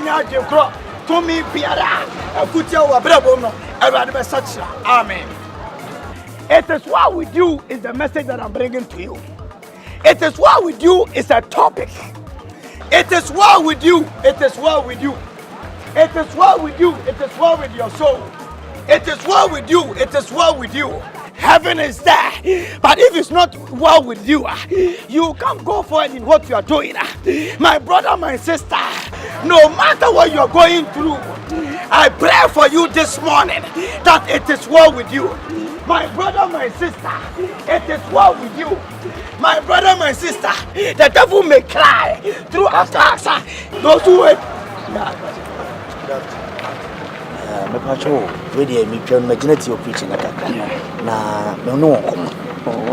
nya jekro to me biara akutia wa brabo no Erade be such. Amen. It is what we do is the message that I'm bringing to you. It is what we do is a topic. It is what we do. It is what we do. It is what we do. It is what with your soul. It is what we do. It is what we do. Heaven is there, but if it's not well with you, you can't go forward in what you are doing. My brother, my sister, no matter what you are going through, I pray for you this morning that it is well with you. My brother, my sister, it is well with you. My brother, my sister, the devil may cry through attacks. Those who wait. Me pacho we dey me twa imaginative of preaching na kaka na me no kom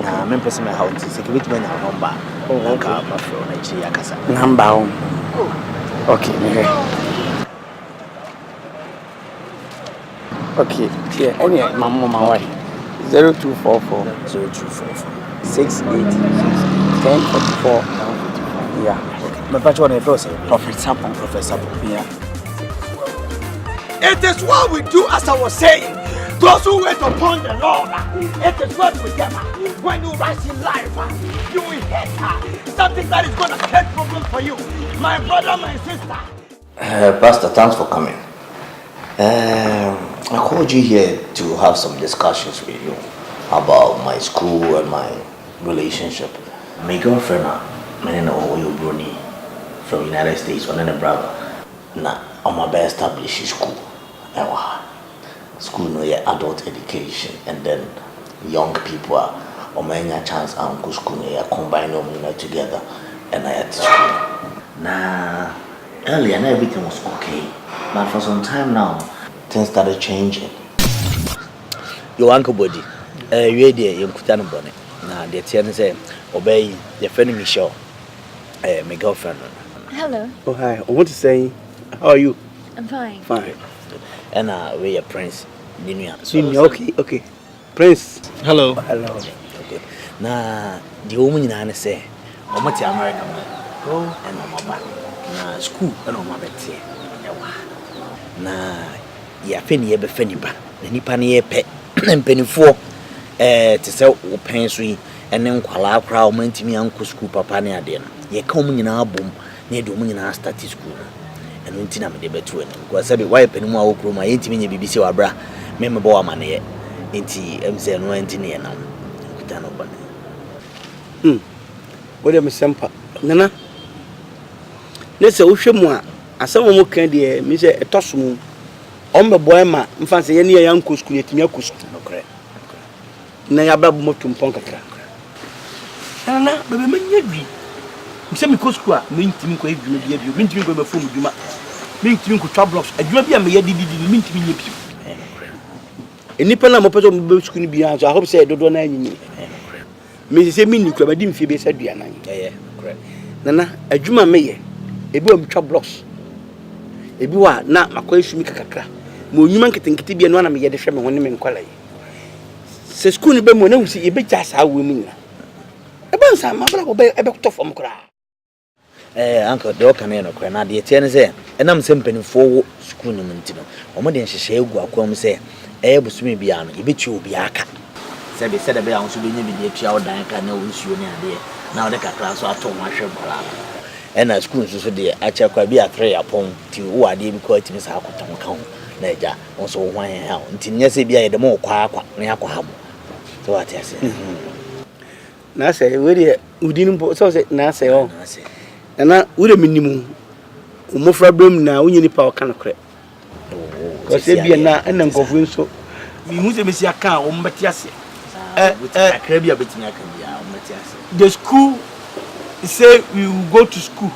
na me pese me how to security man na number na ka ma fro na chi akasa number okay me okay yeah any mama why 0244 68 1044 yeah me pacho na professor yeah. It is what we do, as I was saying. Those who wait upon the Lord, it is what we get. When you rise in life, you will hit something that is going to create problems for you. My brother, my sister. Pastor, thanks for coming. I called you here to have some discussions with you about my school and my relationship. My girlfriend, my name is Bruni from United States, and then a brother. Now, I'm a best established school. School no adult education, and then young people are many chance and go school no combine them together, and I at school. Nah, earlier everything was okay, but for some time now things started changing. Your uncle body, you dey you kutana bone. Na the tian say obey your friend Michelle, my girlfriend. Hello. Oh hi. I want to say, how are you? I'm fine. Fine. And we are Prince Dinia. Okay. Prince. Hello. Hello. Okay. Na the woman in say, Omati America. Oh, and Omaba. Na school and Omabeti. Na ya feni ye be feni ba. Na nipa ne ye pe mpenifo to say wo pensui ene nkwala akra o mantimi anko school papa ne ade no. Ye ka om nyina bom na ye do om nyina start school. And when Tina made better, because I be wipe and more room, I ain't mean BBC or bra, member of money, ain't he? MC and went in here now. What am I sampa? Nana, let's say, Ushamwa, as someone who can dear, Mr. Tosum, on the boy, ma, fancy any young cook, create me a cook. Okay. Nayaba motum ponka. Nana, but the man, Semi Cosqua, mean to me, you mean to me, go before you, mean to me, blocks, and you be a me, mean to me. A nipper number of books couldn't be answered. I hope said, don't know any. Mrs. Emini, I didn't feel said, Diana. Nana, a Juma Mayer, a boom chop blocks. A boa, not my question, Mikaka. More human can think to be one of me at the Sherman when I'm quality. Says Cooney Bemo, no, see a bit as how women. A bunch of my brother, a back from cry. Uncle Docaneno, Cranad, the Tennessee, and I'm simping for school no Montino. Or more than she shall go, come say, Airbus me beyond, you bet you be a cat. Said they said about to be the child, I can know you near. Now the class are told my shop. And as school so dear, I shall quite be a tray upon to who I did quite Miss Hakuton count. Naja, also one hell, until yes, be the more quiet, near Coham. So what I say. Nasa, we didn't put so say, Nasa, oh. And I would a minimum. Mofra brim now, we need power can of crap. Because they be a na and then go win so. We must miss your car on Matias. Crabby between Matias. The school say we will go to school.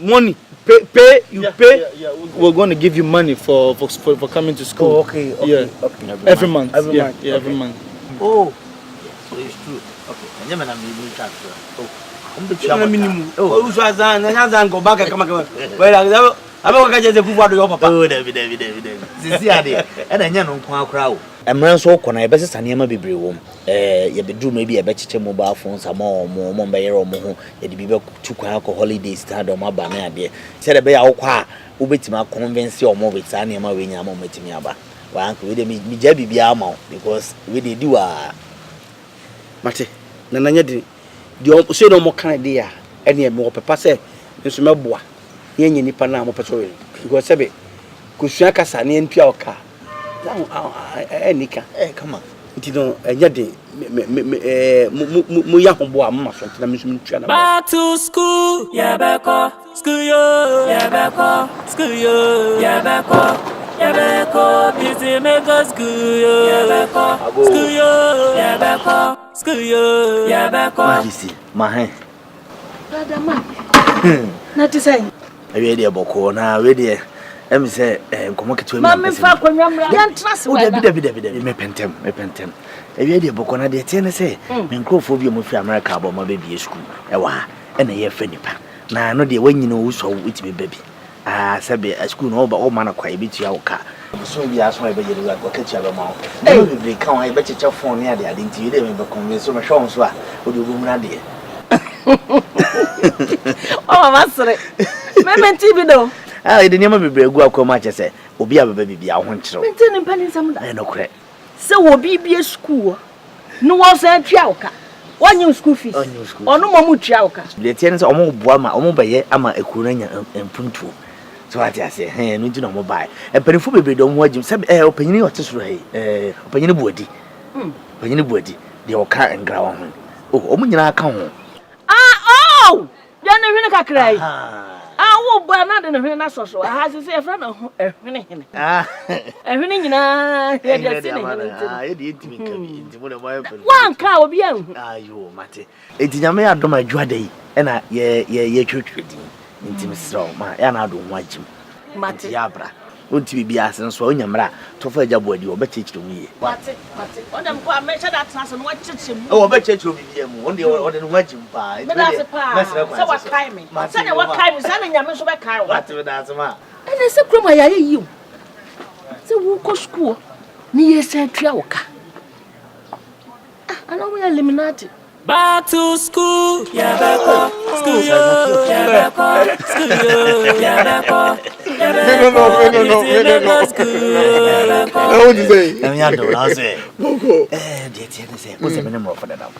Money, pay, you pay. Yeah, we're going to give you money for coming to school. Oh, okay. Yeah, every month. Every month. Oh, So it's true. Okay, and then I'm going to minimum. Oh, who's was and go back and come again. Well, Aba ka je se fufu ado yo papa. Oh, David. Sisi ade. E na nya no nko akra wo. Emran so kɔ na ye bɛsesa nneɛma bebree wɔ mu. Ye bedru maybe ye bɛkyekyɛ mobile phones ama mo mbɛyere ɔmo ho. Ye de bi bɛ tu kwan akɔ holidays ta do ma ba na ade. Se de bɛ ya wokɔ a wobetima convince ɔmo be sa nneɛma we nya ama metimi aba. Wa anko we de mi gya bibia ama because we dey do a Mate. Na nanya di so no mo kan de ya. Ene me wo pepa se nso meboa. Ye nyi nipa na mo peso we. Because sebe kusua kasa ne ntua oka. Enika. Come on. Nti no enya de mu ya hobo a mama so ntina me nso ntua na. Back to school, yeah beko. School yo, yeah beko. School yo, yeah beko. Yeah beko. Busy make us school yo, yeah beko. School yo, yeah beko. School yo, yeah beko. Mahisi, mahen. Brother man. Not to say. Awie de boko na we de em se nkomo ketwe me fa kwanwa mra yan trust wa David me pentem awie de boko na de tie ne se me nkrofo bi mo fi America abo ma baby school e wa e na ye fa nipa na no de wanyina wo so witibe baby sebe school no o ma na kwa ebitu ya woka so bi aso e be je ga ko ketia be ma o no be kan wa e be checha phone ne ade nti de me be convince so me hwo so a o de obo mu na de oh masre me menti bi do de niam bebre gu akoma che se obi ababa bibia ho nkyerɛ menti ne mpani sam da no kure se wo bibia school no wo san tua oka wonye school fees ono mo mu tua oka de tie ne se omo boa ma omo bɛyɛ ama ekuru na nya mpuntu so ati ase no nti no mo bai empanifo bebre do mo agim se opanyini ɔte soro he opanyini buadi de ɔka ngra wo ho omo nyina aka ho ya ne hwene kakrai wo ba na de ne hwene na soso ha se e fra na hwene hene hwene nyina ya de se ne hene ye de ntimi kabi ntimo na moye pere wan ka obi an ayo mate etinyame ya doma adwada yi e na ye twetwedi ntimi sro ma ya na ado ho agim mate ya bra onti bibia asen so onyamra to fa agya boadi obekyekyere mu ye mate odem kwa me sha that trans no wa kyekye mu obekyekyere bibia mu onde no agim pa me da se pa so wa kai me se ne wa kai me se ne nyame so be kai wa mate da se ma ene se kroma ya ye yiu se wo ko school ni ye se tua wo ka ana mo ya eliminate Back to school, yeah beko. School yo, yeah beko. School yo, yeah beko. No. I want to say. I'm not doing I say. Boko. Dear say, what's the name of that?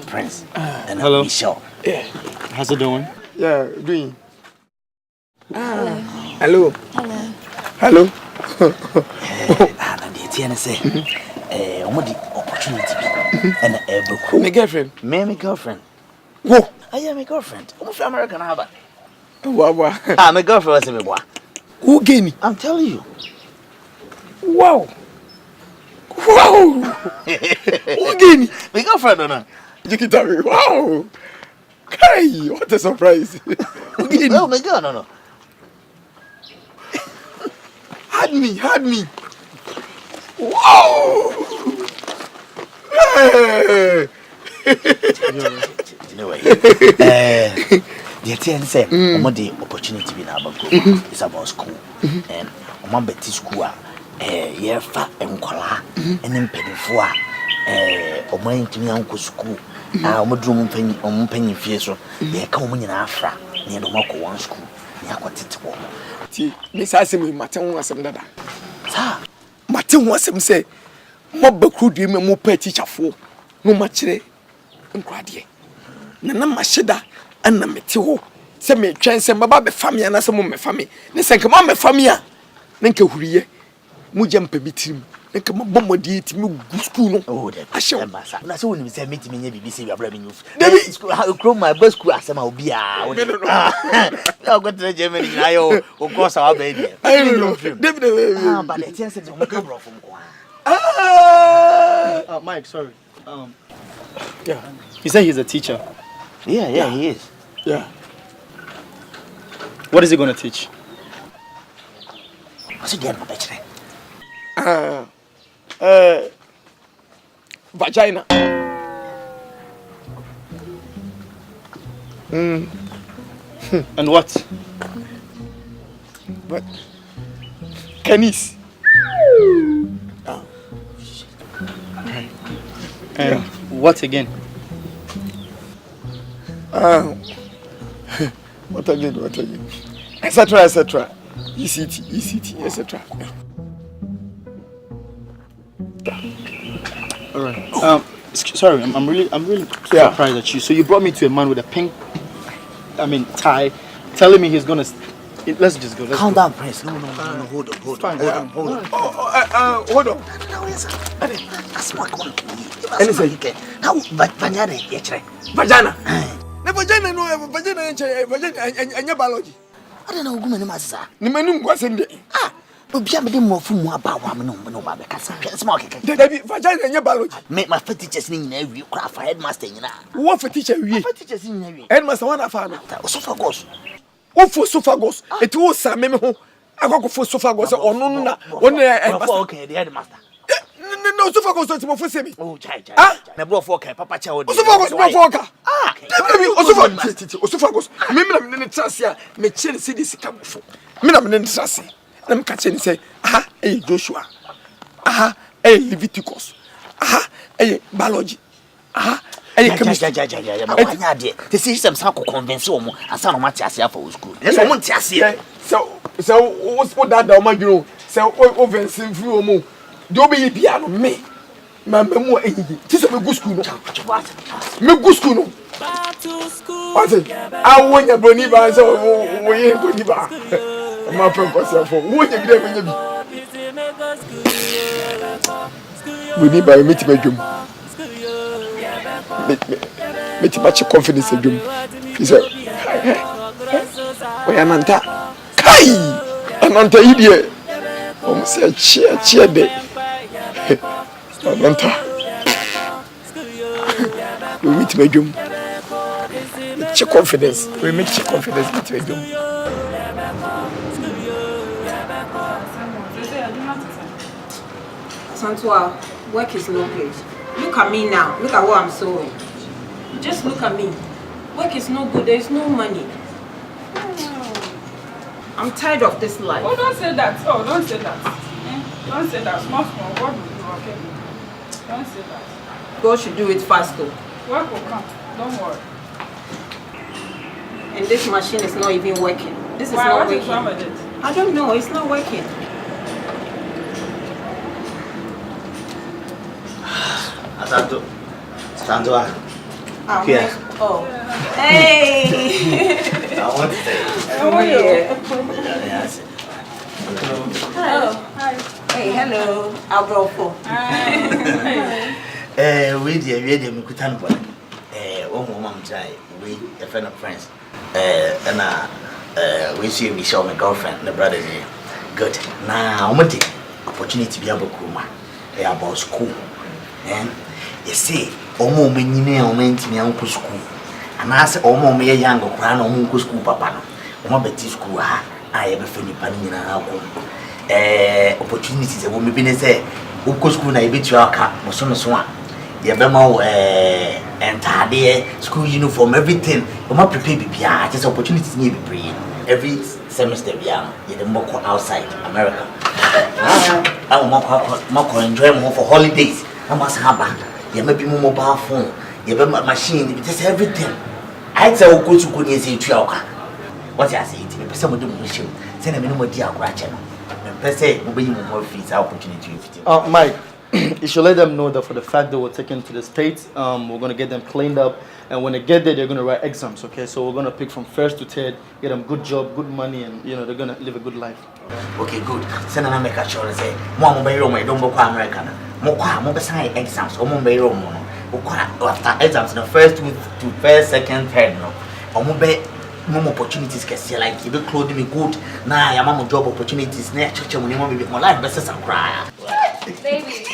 Prince. And Hello. Michelle. Yeah. How's it doing? Yeah, doing. Hello. Hello. And dear say, what the opportunity and every cool. My girlfriend. My girlfriend. Whoa. I am my girlfriend. I'm from American Harbor. Wow. My girlfriend was a boy. Who gave me? I'm telling you. Wow. Who gave me? My girlfriend or not? You can tell me. Wow. Hey, what a surprise. Who gave me? Oh my God, no. Had me. Wow. Hey. You know what? The attendant said, the opportunity be now it's about school. And on Betty school, yeah, fat and collar, and then penny for or mine to me uncle school. I'm a drum penny fees, they come in Afra, near the Moko one school, near what it's warm. Miss Asim, Martin was some dada. Sir, Martin was some say, Mob could be more pet teacher for no much. Nkwade na na mashida ana mete ho se me twense baba be famia na se mo me fami ne se nkama me famia ne nka huriye mu jempa bitirim ne nka bomodi etimi gu school no oh de ahye mbasa na se woni se meti menye BBC bi abra menyu David school how my best school asema obi a I got to Germany na yo o course our baby David but the thing say mo ka bro from kwa Mike, sorry. Yeah. He said he's a teacher. Yeah, he is. yeah What is he going to teach? What's again, my bachelor? vagina And what? But Kenis. And what again? What again? Etc. ECT, etc. All right. Sorry, I'm really surprised at you. So you brought me to a man with a pink, tie, telling me he's gonna. Let's just go. Calm down, Prince. No, hold on. Hold on. No, yes, that's what I'm Anything. Now, Vagina, Vagina. Na vagina no, vagina biology. I don't know who many masses are. Ni menum kwasende. Obi am dem mo fu mu aba wa me no ba be kasa. Small keke. Dabi vagina biology. Me my teachers ni nyina wi kra fa headmaster nyina. Wo for teacher wi. My teachers ni nyina wi. Headmaster wan afa no. Esophagus. Wo for esophagus. Eti wo sa me ho. Akoko for esophagus onu na. Won headmaster. Okay, the headmaster. No esophagus to mo for semi. Oh, chai. Na bro for kan papa cha wo. Esophagus bro for ka. Esophagus. Me ne trase a me che ne sidi sika bofo. Me ne trase. Na me ka che ne say, Joshua. Leviticus. Biology. Chemistry. Anya de. Te see some sa ko convince wo mo asa no ma ti ase afa wo school. Yes, wo ti ase. So what that da ma duro. So o vensin fi wo mo. Do be bia no me. Mama mu eyi. Ti so me go school no. Me go school no. What? I want your brony ba so wo ye brony ba. Ma pe ko se fo. Wo ye bi de me bi. Brony ba me ti bedwum. Me ti match confidence edwum. He said, "We ananta. Kai! Ananta idie. O say chia de. Ananta. We meet bedwum. Check confidence. We make check confidence with bedwum." Santua, work is no good. Look at me now. Look at what I'm sewing. Just look at me. Work is no good. There is no money. I'm tired of this life. Oh, don't say that. Oh, don't say that. Don't say that. Small. God will do, okay? Don't say that. God should do it fast though. Work will come. Don't worry. And this machine is not even working. This is Why? not What working. is wrong with it? I don't know. It's not working. Santo. Here. Oh. Hey. I want to say. How are you? Yes. Hello. Hi. Hey, hello. Abrofo. We dey me kutan boy. One mom try. We a friend of friends. And we see me show my girlfriend, the brother here. Good. Now, I'm opportunity to be able to come. About school. And you see, omo me nyine o me ntimi anko school. Anase omo me yango kra na omo nko school papa no. Omo beti school ha aye be fani pa nyina akọ. Opportunities e wo me bi ne say uko school na e betu aka mo so a ye be ma wo entade school uniform everything. Omo prepare bibia just opportunities ni be pray. Every semester bia ye dem go outside America. I want to enjoy more for holidays. I must have a you may be more mobile phone, you have a machine, just everything. I tell you, go to go near say to your car. What I say, some of them will show. Send a minimum dear channel. And per se, will be more fees opportunity. Mike, you should let them know that for the fact that we're taken to the States, we're going to get them cleaned up. And when they get there, they're going to write exams, okay? So we're going to pick from first to third, get them good job, good money, and, you know, they're going to live a good life. Okay, good. Send an American show and say, Mom, by Rome, don't go American. More beside exams, or Mumbai Rome. After exams, the first to first, second, third, no. Or more opportunities can see like you clothing me good. Now, your mom job opportunities, near church, when you want to be more life, best and cry. Baby,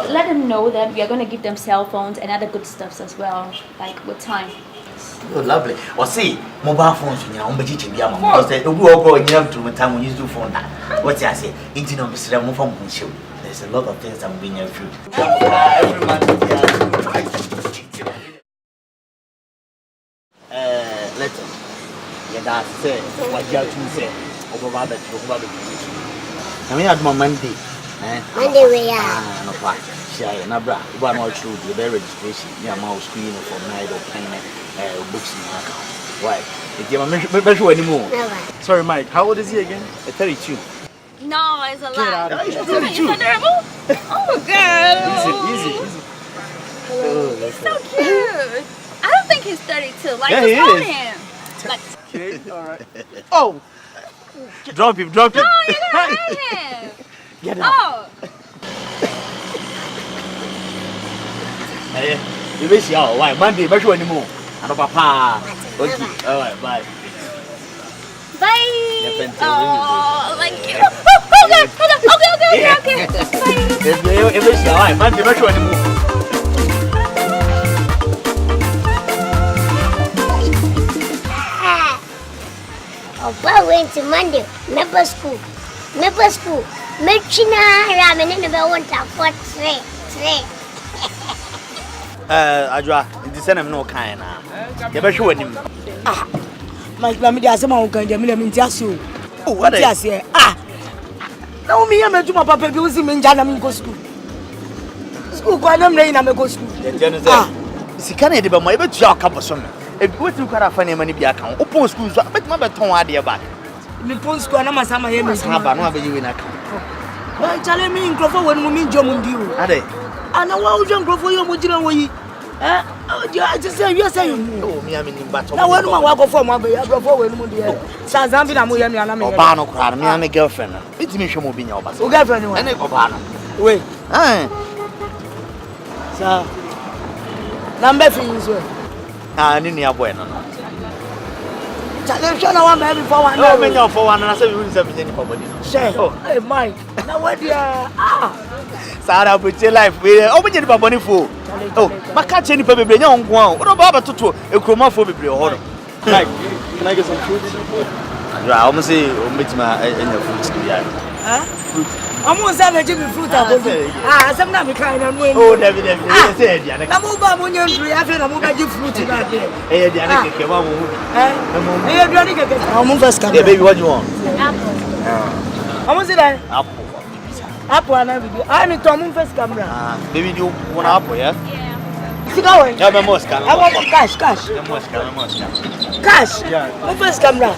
let them know that we are going to give them cell phones and other good stuffs as well, like with time. Oh, lovely. Or see, mobile phones when you're on the teaching, because they will go in to time when you do phone that. What I say, internet, Mr. Move from show. There's a lot of things I'm being through. Every month, let's. Yeah, that's it. What you have to say. I mean, at my Monday. Monday we are. No, why? Shy, no, bra. One more true, the registration. Yeah, mouse screen for night or pen books in my account. Why? If you're a anymore. Sorry, Mike. How old is he again? 32. No, it's a lie. It's adorable. Oh, God. Easy. Oh, he's so cute. I don't think he's 32. Like, yeah, just hold he is. him. Like, Okay, all right. Oh! Drop him. no, you're gonna hurt him. Get Oh. Hey, you wish you why Monday, but you anymore. I don't papa. Okay, all right, bye. Bye. Oh, thank you. Okay. Bye. If it's all right, Monday, but you anymore. Oba went to Monday. Member school. Mechina ramen in the one for three. Ajwa, the same no kind na. You be sure him. My family has some kind of million jasu. Oh, what is here? Now me am to my papa be using me jana me go school. School kwa na me na me go school. Sika na de be mo e be tua ka so me. E bi wetin kwara fa ne mani bi aka. Open school so bet ma be ton ade ba. Me pon school na masama ye me. Ma ba no abeyi we na ka. Ba chale me nkrofo wonu mu mi njomu ndi o. Ade. Ana wa ujo nkrofo yo mo jira wo yi. I just say you say you. Oh, me am in battle. Na wonu ma wa go for mo be ya nkrofo wonu mu ndi e. Sa zambi na mo ye me ana me. Oba no kwara me am girlfriend. Bitimi hwe mo bi nya oba. O girlfriend ni wa. Ene oba no. We. Sa. Number fin so. Ni ni aboy no. Challenge na one baby for one. No, me nya for one na say we say me ni for body. Say. Hey Mike. Na what dia? Sara put life we obenye ni baboni fo. Oh, maka che ni pa bebre nya onko an. Wo ba toto ekroma fo bebre ho no. Mike, can I get some fruits? Right, I'm say metima enya fruits to ya. Fruit. I'm say me give me fruit abodi. Asem na me kan na no. Oh, David, say dia na. Na mo ba mo nyandru ya fe na mo ba give fruit na there. Eh, dia na keke ba mo. Eh, dia ni keke. I'm first come. Yeah, baby, what you want? Apple. I'm say that. Apple. Apple na bibi. Me to I'm first camera. Baby, you want apple, yeah? Sika we. Yeah, me mosca. I want cash. Me mosca. Cash. Yeah. I'm first camera.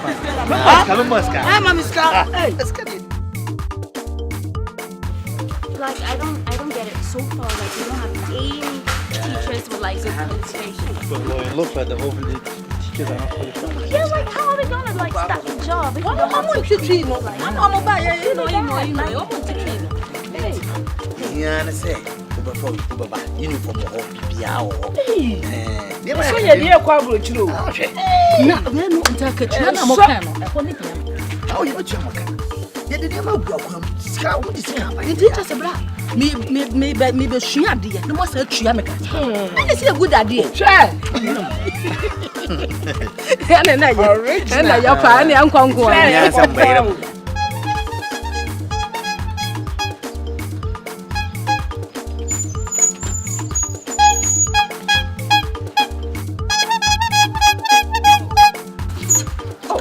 Me mosca. Hey, mama ska. Hey. Like, I don't get it. So far, like, we don't have any teachers with, like, good qualifications. Well, it looks like the whole teachers are not qualified. Yeah, like, how are they gonna, like, start the job if you don't have to treat no. I'm about you know. I want to treat no. Yeah, I say. Uba uniform or bia or. So you kwa bro chiro. Na we no ntakachira na mo kan no. E ko ne dia. Oh, you what you maka. Yeah, the name of Guam. Scout, what is it? You did just a bra. Me be shua dia. No more say tua me ka. It's a good idea. Sure. Na ye. Na ya pa na nkwanko. Yeah, somebody.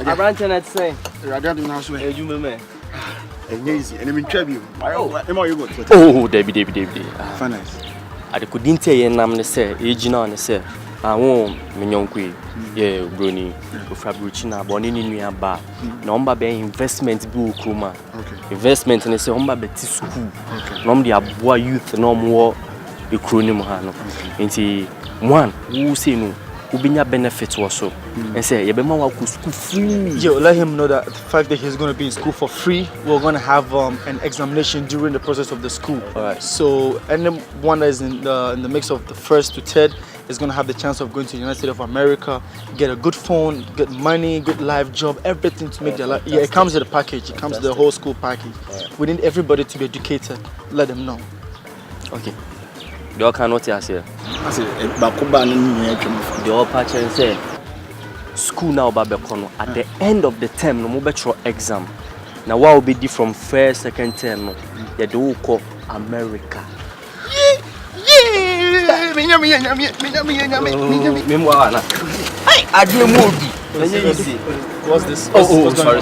I ran to that saying. I got him now, so Hey, you man. easy. And I'm in trouble. Am I good? Oh, David. Fine, nice. I couldn't tell you nam ne say, age na ne say. I won't minyonkwe. Yeah, brony. Fabrichina, born in New Ba. Number be investment bu kroma. Investment and say homba beti school. Nom dia boy youth no more the cronim hano. Nti one who say no. Ubinya benefits also and say yebema wa school free. Yo, let him know that the fact that he's going to be in school for free, we're going to have an examination during the process of the school. All right. So anyone that is in the mix of the first to third is going to have the chance of going to the United States of America, get a good phone, good money, good life job, everything to make their life. Yeah, it comes with a package. It comes with the whole school package. We need everybody to be educated. Let them know. Okay. The all cannot here. I say bakuba no the all patch and say school now babekono at the end of the term no mo betro exam. Now what will be different from first second term no you do call America. Me Hey, I do Easy. What's this? Oh, sorry.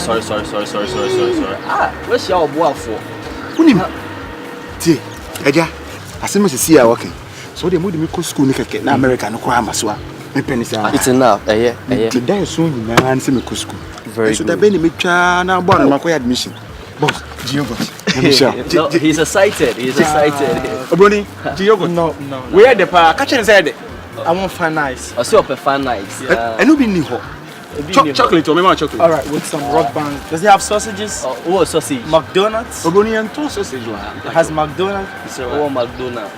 Where's your boy for? Unim. Ti, Eja. Asema se see working. So they move me to school nikeke na America no kwa maswa. Me penisa. It's enough. Ti dan so nyina nse me ko school. Very so good. that be ni me twa na boy na makoy admission. Boss, Giyogot. No, he's excited. Obroni, Giyogot. No. Where the pa catch and say I want fan nice. I see up a fan nice. And no be ni ho. Chocolate or me chocolate. All right, with some rock band. Does it have sausages? What sausage? McDonald's. Obroni and to sausage wa. It has McDonald's. Oh, McDonald's.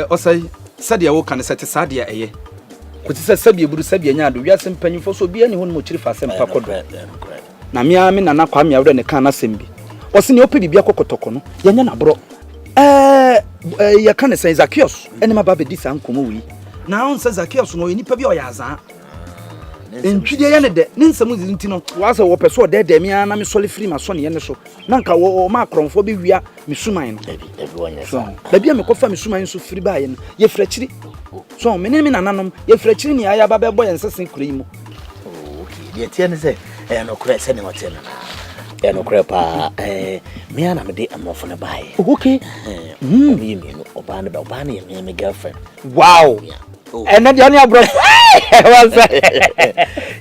Osai sadia wo kan sete sadia eye. Kuti se sabie buru sabie nya do wiase mpanyimfo so bia ne ho mo chiri fa se mpa kodo. Na mia me nana kwa mia wure ne kan na sembi. Osi ne ope bibia kokotoko no. Yenya na bro. Ya kan se Zakios ene ma ba be di san komo wi. Na on se Zakios no enipa bia oyaza. Entwide ya ne de ne nsam zinti no wase wo peso de mia na me sole free ma so ne ne so. Na nka wo ma kronfo be wia me suman no. Everyone yes. Da bia me kofa me suman so free ba ye no. Ye frachiri. So me ne me nananom ye frachiri ni aya ba be boy nsesen kura yi mu. Okay, the tie ne say no kura se ne hotel na. No kura pa me ana me de amofo ne bae. Okay. Me no oba ne ye me girlfriend. Wow. And na dia ne abro.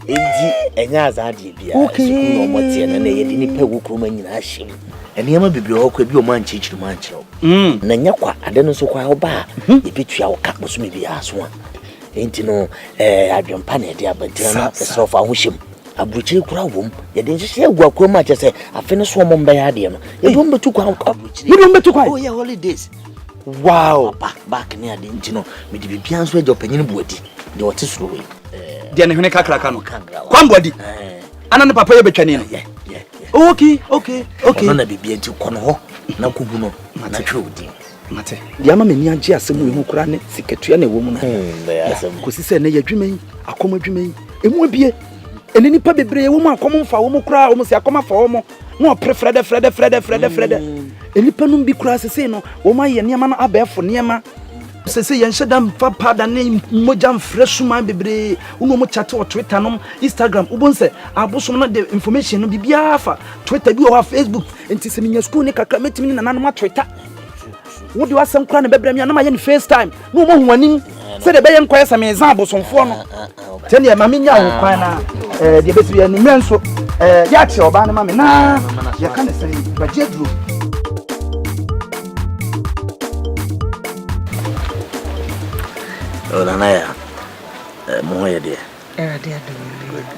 Eji enya azade bia sukuu no motie na ye de ni pa wukroma nyina hye. Enema bibiri ho kwa bi o man chichiri man chiro. Na nya kwa ade no so kwa oba e betua wo ka boso me bia so a. Enti no adwempa na de abantira na esofa ho hyem. Abuchiri kura wom ye de nhye agua kwa ma chese afe ne so mo mba ya de no. E dom betu kwa abuchiri. Me dom betu kwa. Oh yeah, holidays. Wow. Back ne ade enti no me de bibia nso agya opanyin buadi. De wote suro we. Dia ne hwene kakraka no. Kwambodi. Ana ne papa ye betwane no. Okay. No na bibia enti kono ho na kubu no na twa odi. Mate. Dia ma mani age asem ehu kura ne siketua na ewo mu no. Kosi se ne yadwumen, akomadwumen. Emu abie. Eni nipa bebre ewo mu akomfa wo mu kura, wo mu se akoma fa wo mu. No prefrede. Eni panum bi kura sese no, wo ma ye niam na abefo niam. Sese yen shedam fa pada ne mojam freshuma bebre. Uno mo chat o Twitter no, Instagram, ubonse abosom na the information no bibia fa Twitter bi o Facebook. Enti se minya school ne kakra metimi na nanom Twitter. Wo de wasam kura ne bebre mi na ma ye ne FaceTime. No mo huanim. Se de be ye nkoye se me zan abosomfo no. Tene ma minya ho kwan na de betu ye ni menso ya che oba ne ma me na ya kan se bajedru. Oh Nanaya. Mo ye de.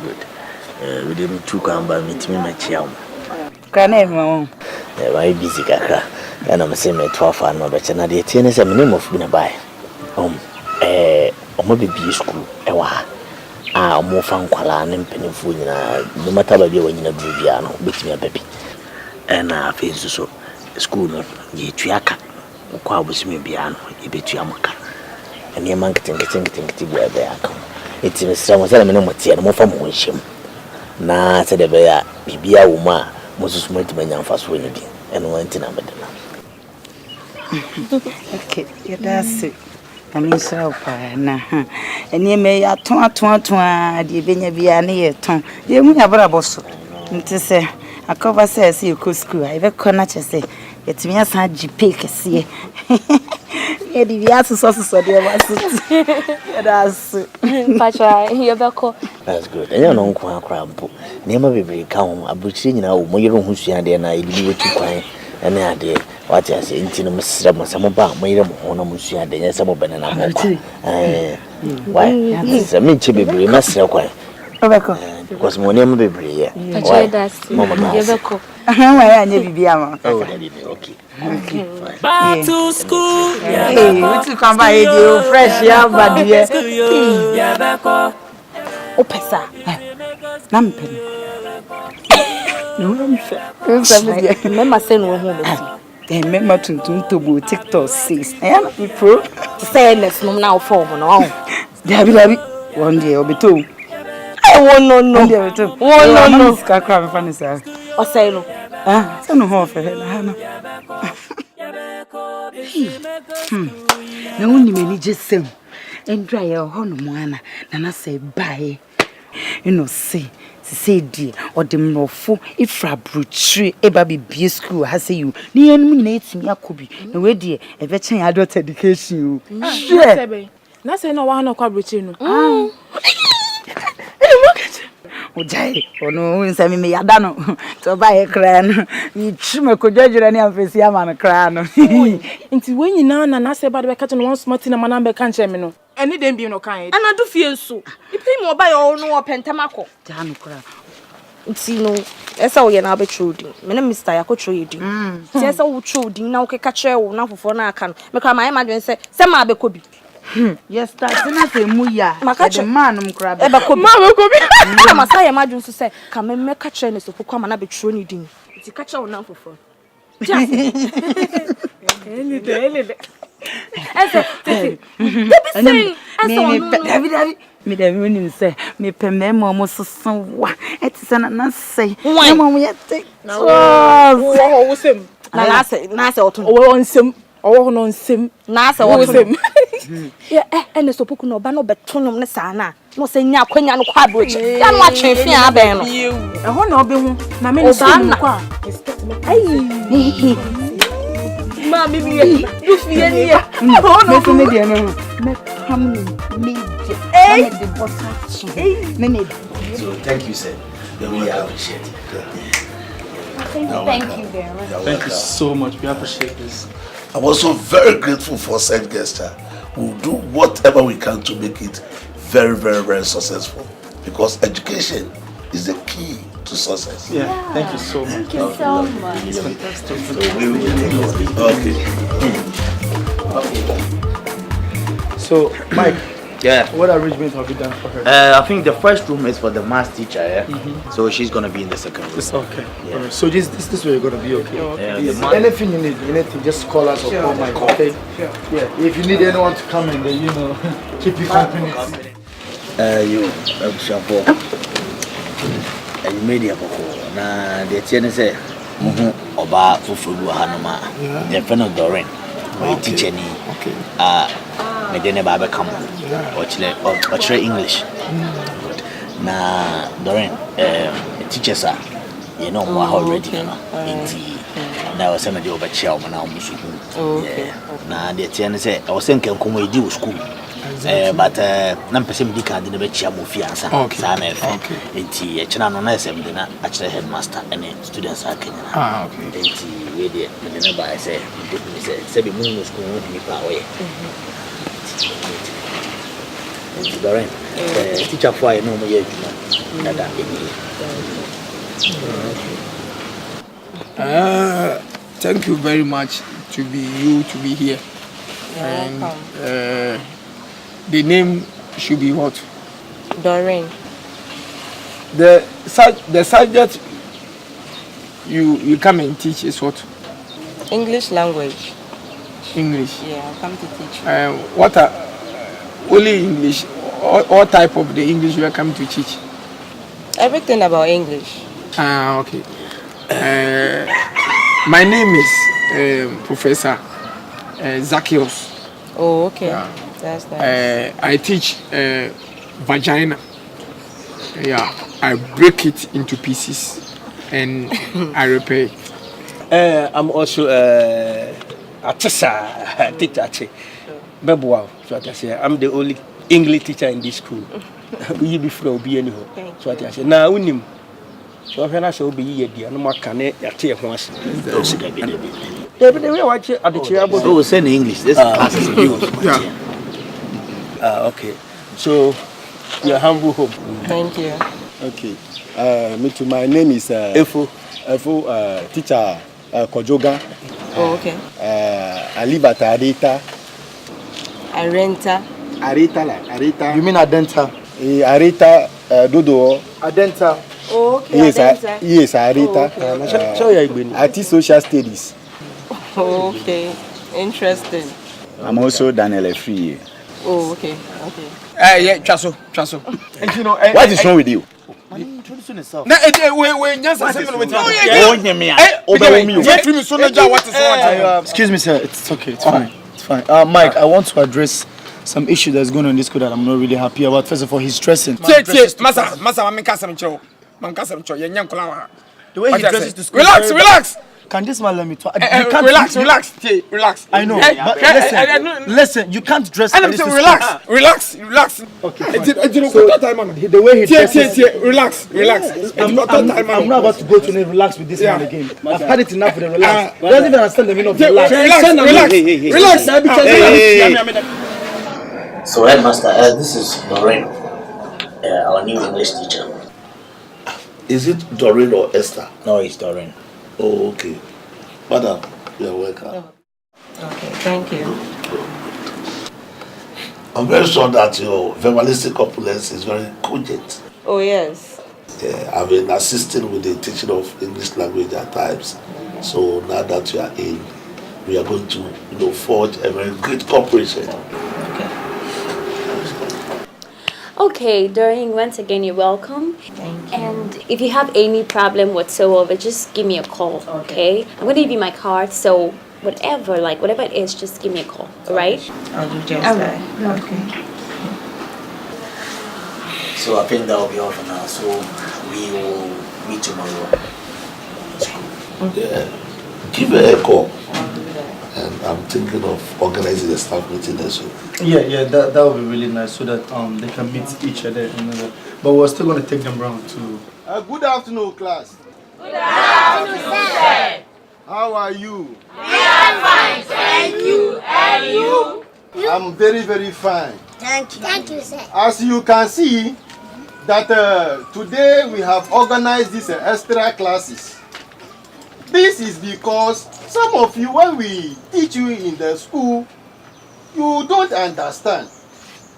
Good. We dey two kan ba metimi ma chia wo. Kana mo. Why busy kaka. And I'm saying me 12 and no better na de tie ne se me name of bi na bai. Omo be bi school ewa. Omo fa nkwala ne mpanimfo nyina no matter ba bi wanyina du bia no betimi ababi. Na afi so school no ye tuaka. Kwa abosimi bia no ye betu amaka. Eni man kete bia bia aka. Eti me sra mo sala me no motie no mo fa mo nhyem. Na se de be ya bibia wo ma mo susu mo ntima nya mfa so ni bi. Eno wanti na medena. Okay, that's it. I mean so pa na. Eni me ya ton a de benya bia na ye ton. Ye hu ya bra boso. Nti se akova se se ko school ai be ko na chese. Yetimi asa GP kese. Ye di bia so de wasu. That's Pacha, you beko. That's good. And you know kwa krampo. Nema bebe ka ho abuchiri nyina wo moyero hu sua de na ibi wetu kwan. Ene ade what I say ntino mesra mo samo ba moyero mo ho na mo sua de nya samo bene na mo. Why? Se me che bebe mesra kwan. Obeko. Because mo nema bebe ye. Pacha, that's you beko. Why anya bibia ma. Oh, okay. Back to school. Hey, we to come by you fresh ya bad here. Yeah, beko. Opesa. Nampen. No, Remember saying no home. Remember to TikTok 6. I am pro. Say let's now form no. Dabi. One day obeto. No. No. Kakra me fani sa. O say no. Say no ho fe na no. Na woni me ni jesem. Endra ye ho no mo ana na say bye. you know say dear or the mnofo ifra brutri eba be school has say you ni enum na etimi akobi na we dear e be chen adult education o sure na say no wa no kwa brutri no ojai ono nsa me yada no to ba e kra no ni twime kodwodwere ne amfesi ama no kra no nti we nyina na say ba de be catch no one smart na mana be kan che me no eni dem bi no kan e ana do fie nso ipi mo ba yo no opentamako ja no kra nti no esa wo ye na be trudin me na Mr. Yakotro yedin ti esa wo trudin na wo keka kire wo na fofo na aka no me kra ma dwen se ma be kobi yes that na say mu ya the man no kra be kobi ma be kobi na ma say ma dwen so say ka me ka kire ne so fofo ma na be tro ni din nti ka kire wo na fofo Ele de. Ese, David, me da woni say me peme mo soso wa etisa na say na mo ye take wo sem na say otun wo nsem owo no nsem na say wo sem ya ene so poku no ba no betonum ne sa na no say nya kwanya no kwa broche ya no atwe fi aben no e ho na obe hu na me no sem kwa ai ma mi du fie ni ya ho no me de no me come me the boss so thank you sir we really appreciate it. Thank you very much. Thank you so much. We appreciate this. I'm also very grateful for said guest. We'll do whatever we can to make it very, very, very successful. Because education is the key to success. Yeah. Thank you so much. Thank you so much. It's fantastic. Okay. So, Mike. Yeah. What arrangement have you done for her? I think the first room is for the maths teacher, yeah? So she's gonna be in the second room. It's okay. Yeah. Alright. So this way you're gonna be okay. Yeah, anything you need, just call us or call Mike, okay? Sure. Yeah. If you need anyone to come in, then keep you company. You Shapo. You made it before. Now the TN say Oba Fufu Hanoma. The friend of Doreen. My teacher ni. Okay. Me dene ba be come or English. Na Doreen teachers are you know more already no. Na was me dey over chia o na omusu. Okay. Na the TN say I was thinking come we do school. But na mpese me di kan de be chia mo fi ansa. Sa na efe. Enti e chena no na esem de na actually headmaster and students are Kenya. Okay. Enti we dey me dene ba say say be mo school no ni pa oye. Doreen, teacher for I know me thank you very much to be here. And the name should be what? Doreen. The subject you come and teach is what? English language. English. Yeah, I'll come to teach you. What are only English? All type of the English you are coming to teach? Everything about English. Okay. My name is Professor Zacchaeus. Oh, okay. That's nice. I teach vagina. Yeah, I break it into pieces and I repair it. I'm also a teacher. I'm the only English teacher in this school. We before be anyhow. So I say now unim. So when I say be here dear no more can ya tie ho ase. David we watch at the chair but we say in English this class is you. Okay. So your humble home. Thank you. Okay. Me too. My name is Efo teacher Kojoga. Oh, okay. I live at Arita. Arenta. Arita. You mean Adenta? Arita Dodo. Adenta. Oh, okay. Yes, Arita. Oh, okay. I teach social studies. Okay. Interesting. I'm also Daniel Efri. Oh, okay. Yeah, Chaso. And you know, what is wrong with you? Introducing yourself. No, Excuse me, sir. It's okay. It's fine. Mike, I want to address some issue that's going on in this school that I'm not really happy about. First of all, he's stressing. Masa, I'm kasam cho. The way he dresses to school. Relax. Can this man let me talk? Relax. I know, but listen, you can't dress like this. Relax. Okay. The way he dresses. Relax. I'm not about to go to relax with this man again. I've had it enough with the relax. He doesn't even understand the meaning of relax. Relax. So, headmaster, this is Doreen, our new English teacher. Is it Doreen or Esther? No, it's Doreen. Oh, okay. Madam, you're welcome. Okay, thank you. I'm very sure that your verbalistic opulence is very cogent. Oh, yes. Yeah, I've been assisting with the teaching of English language at times. So now that you are in, we are going to, forge a very great cooperation. Okay, Doreen, once again, you're welcome. Thank you. And if you have any problem whatsoever, just give me a call, okay? I'm going to give you my card, so whatever it is, just give me a call, all right? I'll do just that. Okay. So I think that will be all for now. So we will meet tomorrow. Yeah. Give her a call. And I'm thinking of organizing a staff meeting this week. Yeah, that would be really nice so that they can meet each other. But we're still going to take them around too. Good afternoon, class. Good afternoon, sir. How are you? We are fine, thank you. And you? I'm very, very fine. Thank you. Thank you, sir. As you can see, that today we have organized these extra classes. This is because some of you, when we teach you in the school, you don't understand.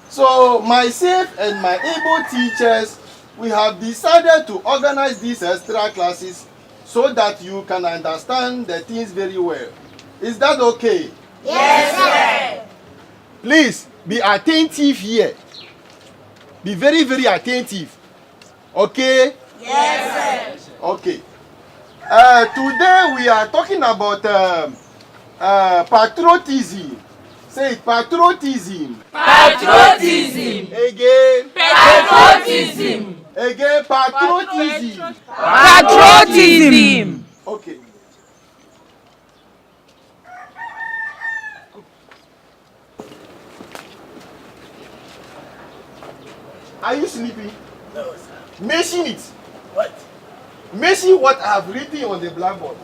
So myself and my able teachers, we have decided to organize these extra classes so that you can understand the things very well. Is that okay? Yes, sir. Please be attentive here. Be very, very attentive. Okay? Yes, sir. Okay. Today we are talking about patriotism. Say it, patriotism. Patriotism. Again. Patriotism. Again, patriotism. Patriotism. Okay. Are you sleeping? No, sir. Mention it. What? Mention what I have written on the blackboard.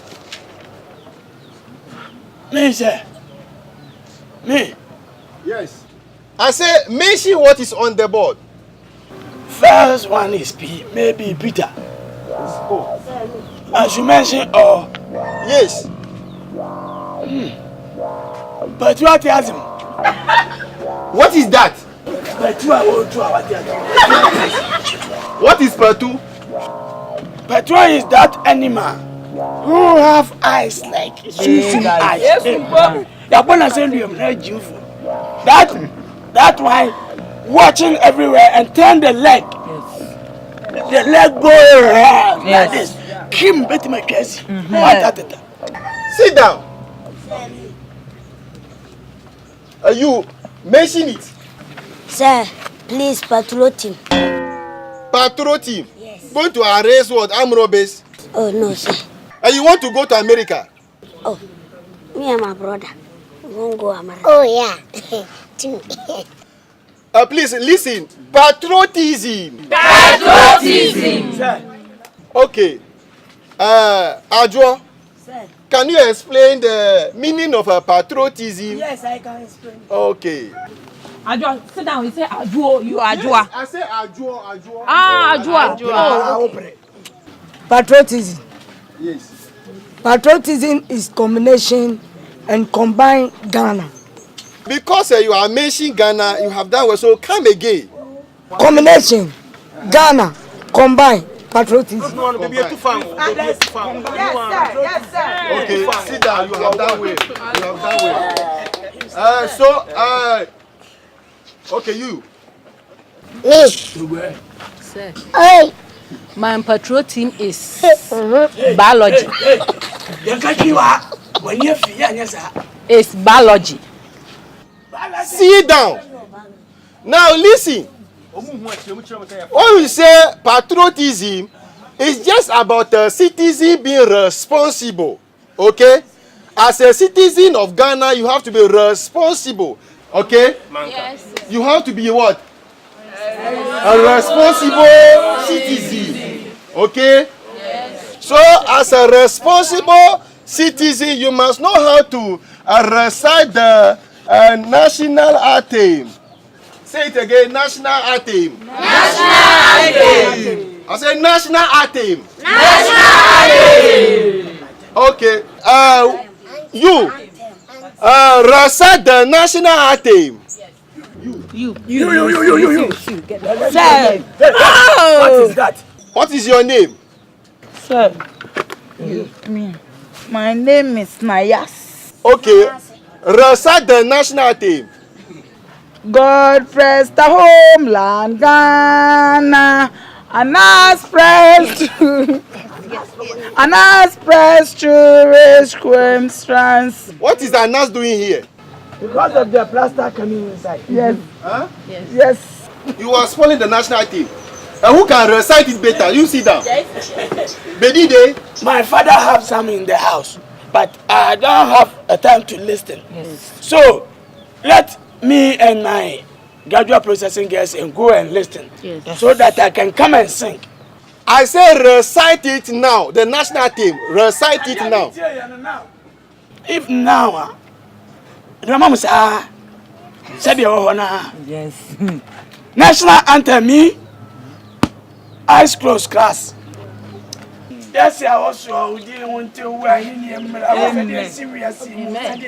Me, sir. Me. Yes. I say mention what is on the board. First one is P, maybe Peter. Oh. As you mentioned, or yes. Patriotism. What is that? What is Patu? Patu is that animal who have eyes like Susu eyes. That one watching everywhere and turn the leg. The leg go around like this. Kim bet my case. Sit down. You mention it. Sir, please patrol team. Patrol team? Yes. Going to arrest what? Armed robbers? Oh, no, sir. And you want to go to America? Oh, me and my brother. We won't go America. Oh, yeah. Please listen. Patriotism. Patriotism. Okay. Adjo, Sir. Can you explain the meaning of patriotism? Yes, I can explain. Okay. Adjo, sit down. You say Adjo. You Adjo. Yes, I say Adjo. Ah, Adjo. Oh, okay. Patriotism. Yes. Patriotism is combination and combine Ghana. Because you are mentioning Ghana, you have that word, so come again. Combination, Ghana, combine, patriotism. Yes, sir. Okay, sit down, you have that way. Okay, you. Me. Sir. Hey. My patriotism is biology. It's biology. Sit down. Now listen. When we say patriotism, it's just about a citizen being responsible. Okay? As a citizen of Ghana, you have to be responsible. Okay? Yes. You have to be what? A responsible citizen. Okay? Yes. So, as a responsible citizen, you must know how to recite the national anthem. Say it again, national anthem. National anthem. I say national anthem. National anthem. Okay. You recite the national anthem. You. Sir. What is that? What is your name? Sir. Me. My name is Nayas. Okay. Recite the national anthem. God bless the homeland, Ghana, and us press to raise strands. What is Anas doing here? Because of the plaster coming inside. Yes. Huh? Yes. You are spoiling the national anthem. And who can recite it better? You sit down. Bedide. My father have some in the house, but I don't have a time to listen. Yes. So let me and my graduate processing girls and go and listen, so that I can come and sing. I say recite it now. The national team, recite it now. If now, yes. National anthem, me, eyes closed, class. Yes, I also didn't want to wear any serious. Amen.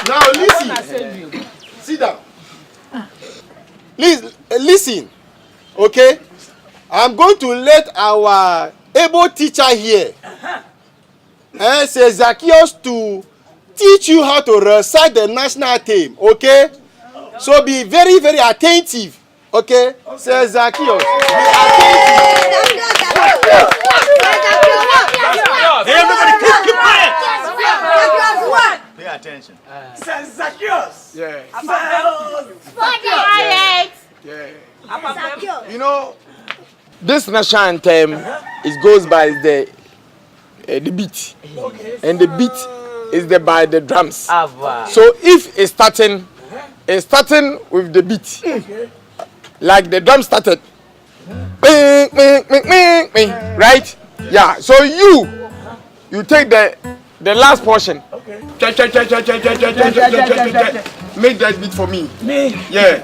Now listen. Sit down. Listen. Okay? I'm going to let our able teacher here say Zacchaeus to teach you how to recite the national anthem. Okay? So be very, very attentive. Okay? Say Zacchaeus. Be attentive. Everybody keep quiet. Pay attention. Say Zacchaeus. Yeah. Quiet. Yeah. You know, this national anthem, it goes by the beat, and the beat is by the drums. So if it's starting with the beat, like the drum started, bing, bing, bing, bing, bing, right? Yeah. So you take the last portion. Make that beat for me. Me? Yeah.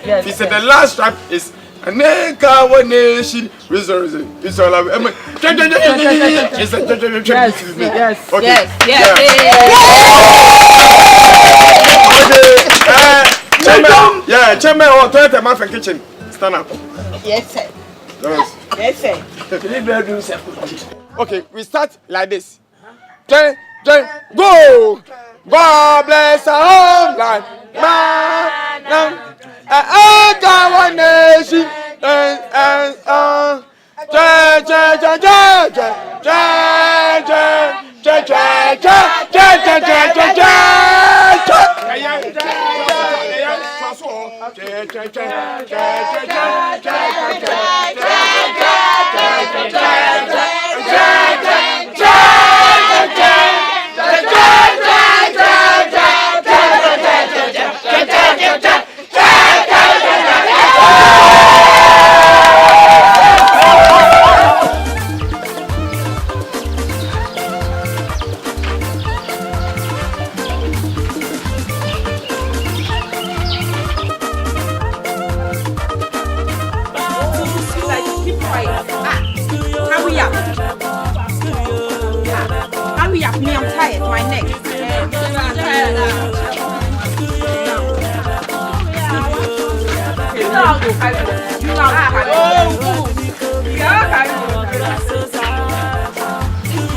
Yeah. He said the last track is Aneka nation. It's all yeah, chairman or toilet man for kitchen. Stand up. Yes, sir. Yes, sir. Okay, we start like this. Go! God bless our homeland. One nation Hurry up, me, I'm tired. My neck.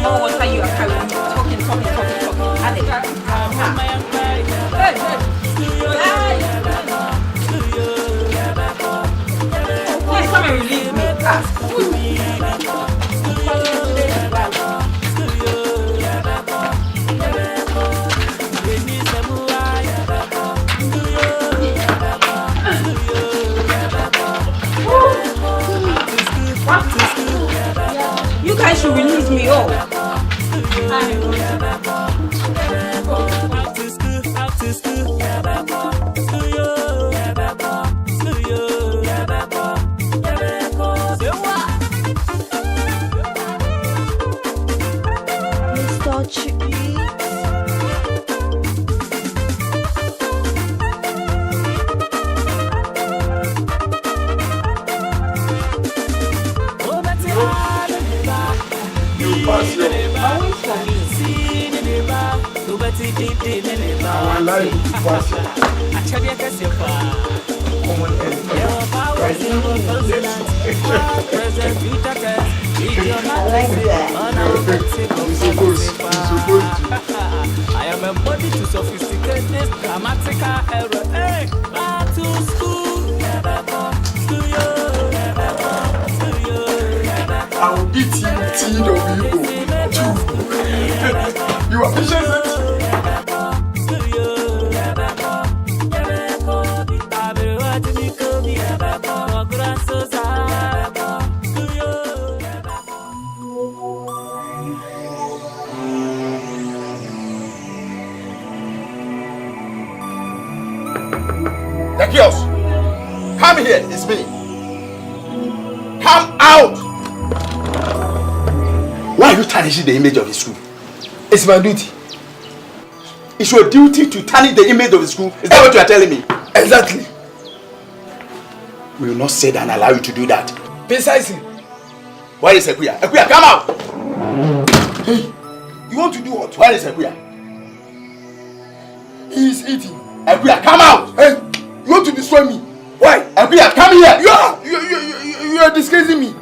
More water you are carrying. Talking. You guys should release me, oh. Mr. Chippy. I am a body to sophisticate this grammatical error. Hey, back to school. I'll eat you You appreciate it? The girls, come here, it's me. Come out! Why are you tarnishing the image of the school? It's my duty. It's your duty to tarnish the image of the school. Is that what you are telling me? Exactly. We will not sit and allow you to do that. Precisely. Where is Ekuya? Ekuya, come out! Hey, you want to do what? Where is Ekuya? He is eating. Ekuya, come out! Hey, you want to destroy me? Why? Ekuya, come here! You are disgracing me.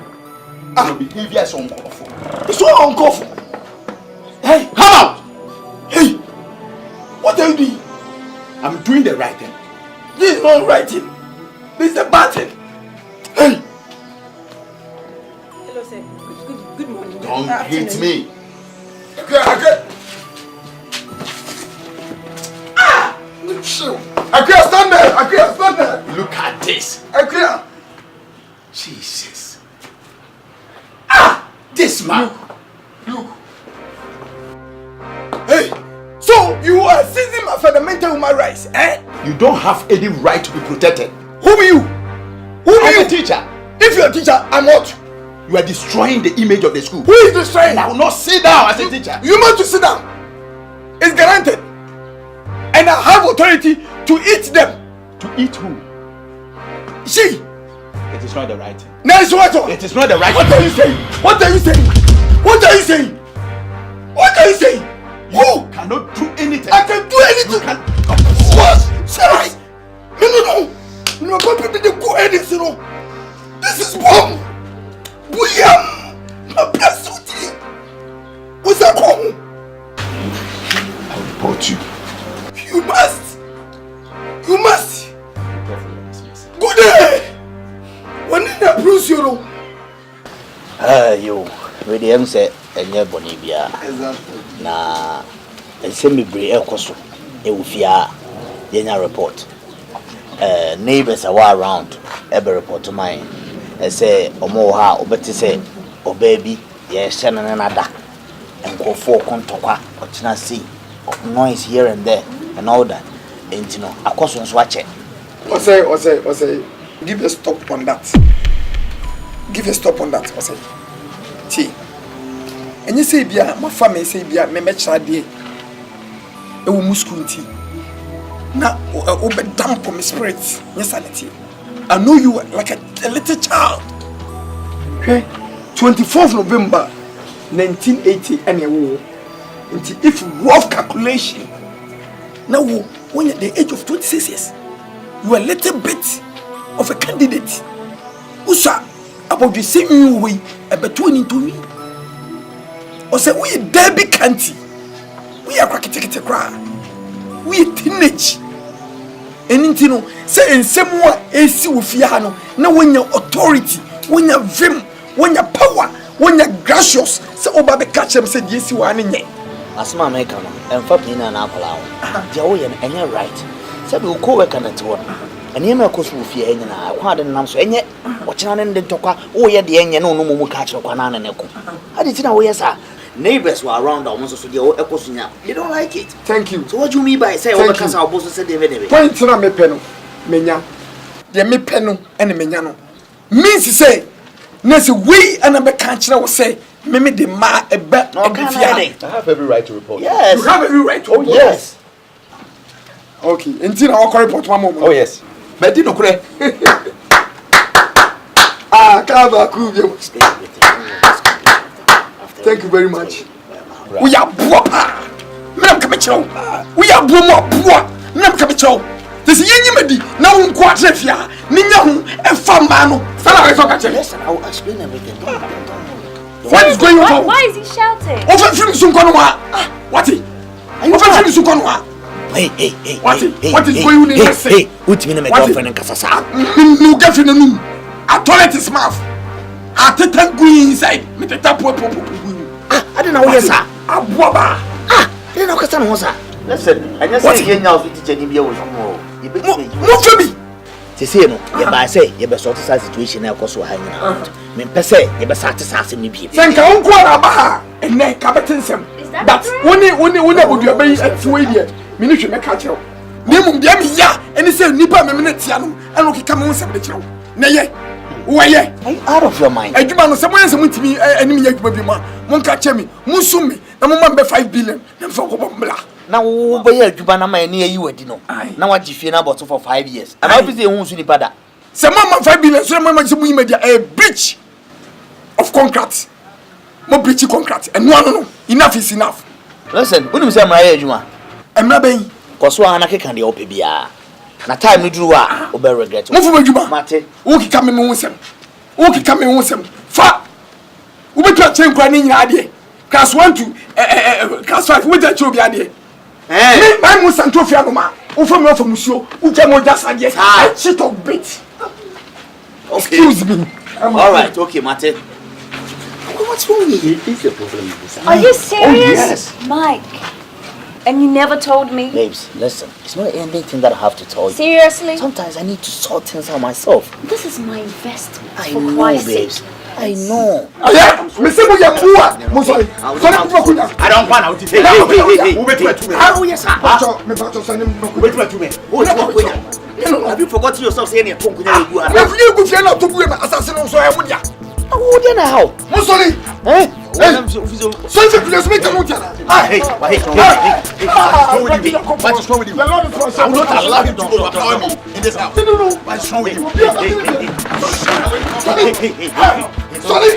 Your behavior is so uncalled for. It's so uncalled for. Hey, come out! Hey, what are you doing? I'm doing the right thing. This is not right thing. This is the bad thing. Hey! Hello, sir. Good morning. Don't hit me. Okay. Chill. Ekuya, stand there! Ekuya, stand there! Look at this. Ekuya. Jesus. This man. Look. Hey, so you are seizing my fundamental human rights, eh? You don't have any right to be protected. Who are you? I'm a teacher. If you're a teacher, I'm what? You are destroying the image of the school. Who is destroying? I will not sit down as a teacher. You must to sit down. It's granted. And I have authority to eat them. To eat who? She. It is not the right thing. No, it's what? It is not the right thing. What are you saying? What are you saying? What are you saying? What are you saying? You cannot do anything. I can do anything. You can. What? Say. No. No, God, people didn't go anything. No. This is bomb. William. My pursuit. What's that called? I'll report you. You must. Go there. When did I bruise you? You. With him say, and your Bonibia. Na, and send me bring a costo. It will fear. Yenya report. Neighbors are around. Every report to mine. And say, Omoha, Obeti say, O baby, yes, Shannon and Ada. And go for Contoqua, or Tennessee. Noise here and there, and all that. And you know, of course, once watch it. Say, give a stop on that. Give a stop on that. Say, T. And you say, Bia, my family say, Bia, me match idea. A muscularity. Now, over damp on my spirit, yes, I know you were like a little child. Okay, 24th November 1980, and a war. If rough calculation, now when you're at the age of 26 years, you are a little bit of a candidate. Usa about the same way about 22 me. Or say we Debbie Canty. We are crackety cry. We teenage. And you know, say in some way AC with Fiano, now when your authority, when you're vim, when you're power, when you're gracious, so oba be catch him said yes you are in ye. As my make and for me and alcohol. Joey and you're right. Said we'll co work on it one. And you know, of course, we'll fear any now. I didn't know so any watching on the talk. Oh, yeah, the end, no more catch of banana and echo. I didn't know, yes, sir. Neighbors were around almost so the echoes in you don't like it. Thank you. So, what do you mean by say, oh, because our boss said, David? Point to me penno, Menya. The me penno and the Menyano. Means to say, Nancy, we and a country will say, Mimi de ma a bet. I have every right to report. Yes. You have every right to report. Oh, yes. Okay, until I'll report one moment. Oh, yes. But didn't know. Ah, Kava, thank you very much. Right. We are Boa. Nam Kamicho. We are Boa. Nam Kamicho. This is Yenimedi. Now, Quatrefia. Nina, and Famano. Listen, I will explain everything. What is going on? Why is he shouting? Over Sunkonwa. What is? Over Sunkonwa. Hey. What is going on in the Hey, put me in my girlfriend and Casasa. No girlfriend in the room. A toilet is mouth. I take that green inside. Me the tap up. I don't know, yes, sir. Abuaba. I don't know, Casano, listen, I just say, now, teacher, you was more. You be for me. To say, no, I say, you best sort of situation, of course, hanging out. Me per se, you best satisfy me. Thank you, Uncle Abba, and then Captain Sam. That's only would you be at 2 years. Minute, make catch you. Nimum, dear me, ya, and he said, Nipa, Minutiano, and look, come on, some little. Nay, why, out of your mind. I demand someone to me, enemy, won't catch me, Musumi, the moment by 5 billion, and for Blah. Now, over here, Jubanama near you, Dino. Now, what you feel about for 5 years? And I'll be the one who's pada. Some 5 billion, so much we made a breach of contract. More breach of contract, and no, enough is enough. Listen, when you say my Juma, I'm not being. Koswana can the OPBA. Na time you do obe regret. Move for Juma. Mate. Who come in with him? Who come in with him? Fa. Who be to change crying in your idea? Class 1 to class 5 with that job idea. Eh, my most Antofia Noma. Who from your monsieur? Who came on just idea? I shit of bit. Excuse me. All right, okay, Mate. What's wrong with you? Is the problem with this? Are you serious? Oh, yes. Mike. And you never told me? Babes, listen, it's not anything that I have to tell you. Seriously? Sometimes I need to sort things out myself. This is my investment. I know, babes. I know. Yeah, Mr. Muya Pua. Sorry. I don't want to take it. Oh, yes, sir. Have you forgotten yourself saying you're talking to you? If you go to not to be an assassin, so I would ya. Oh, then how? Musoli. Eh? So if you make a motion. What's wrong with you? The Lord is for I will not allow him to overpower me in this house. No. What's wrong with you? Sorry.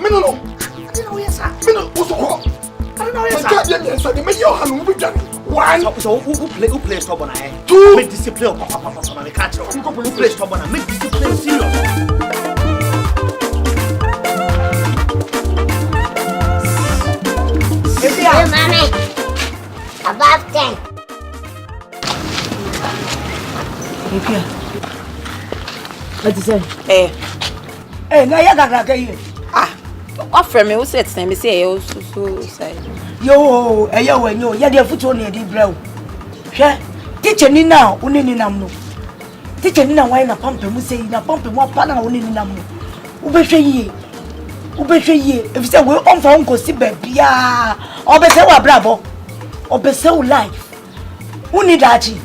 No. I don't know, yes, sir. I don't know, yes, sir. Who plays stubborn? 2. Make discipline. Who plays stubborn? Make discipline serious. Hey, mommy. About 10. What is it? Eh, na ya gaga gaye. Offer me, who said to me, say, oh, so say. Yo, wenyo, ya de futu na di bra o. Hwe, teacher ni na, oni ni nam no. Teacher ni na why na pampe mu sei, na pampe mu apa na oni ni nam no. Ubehwe yie. If say we on for unko si bia. Obese wa brabo. Obese wo life. Uni dachi.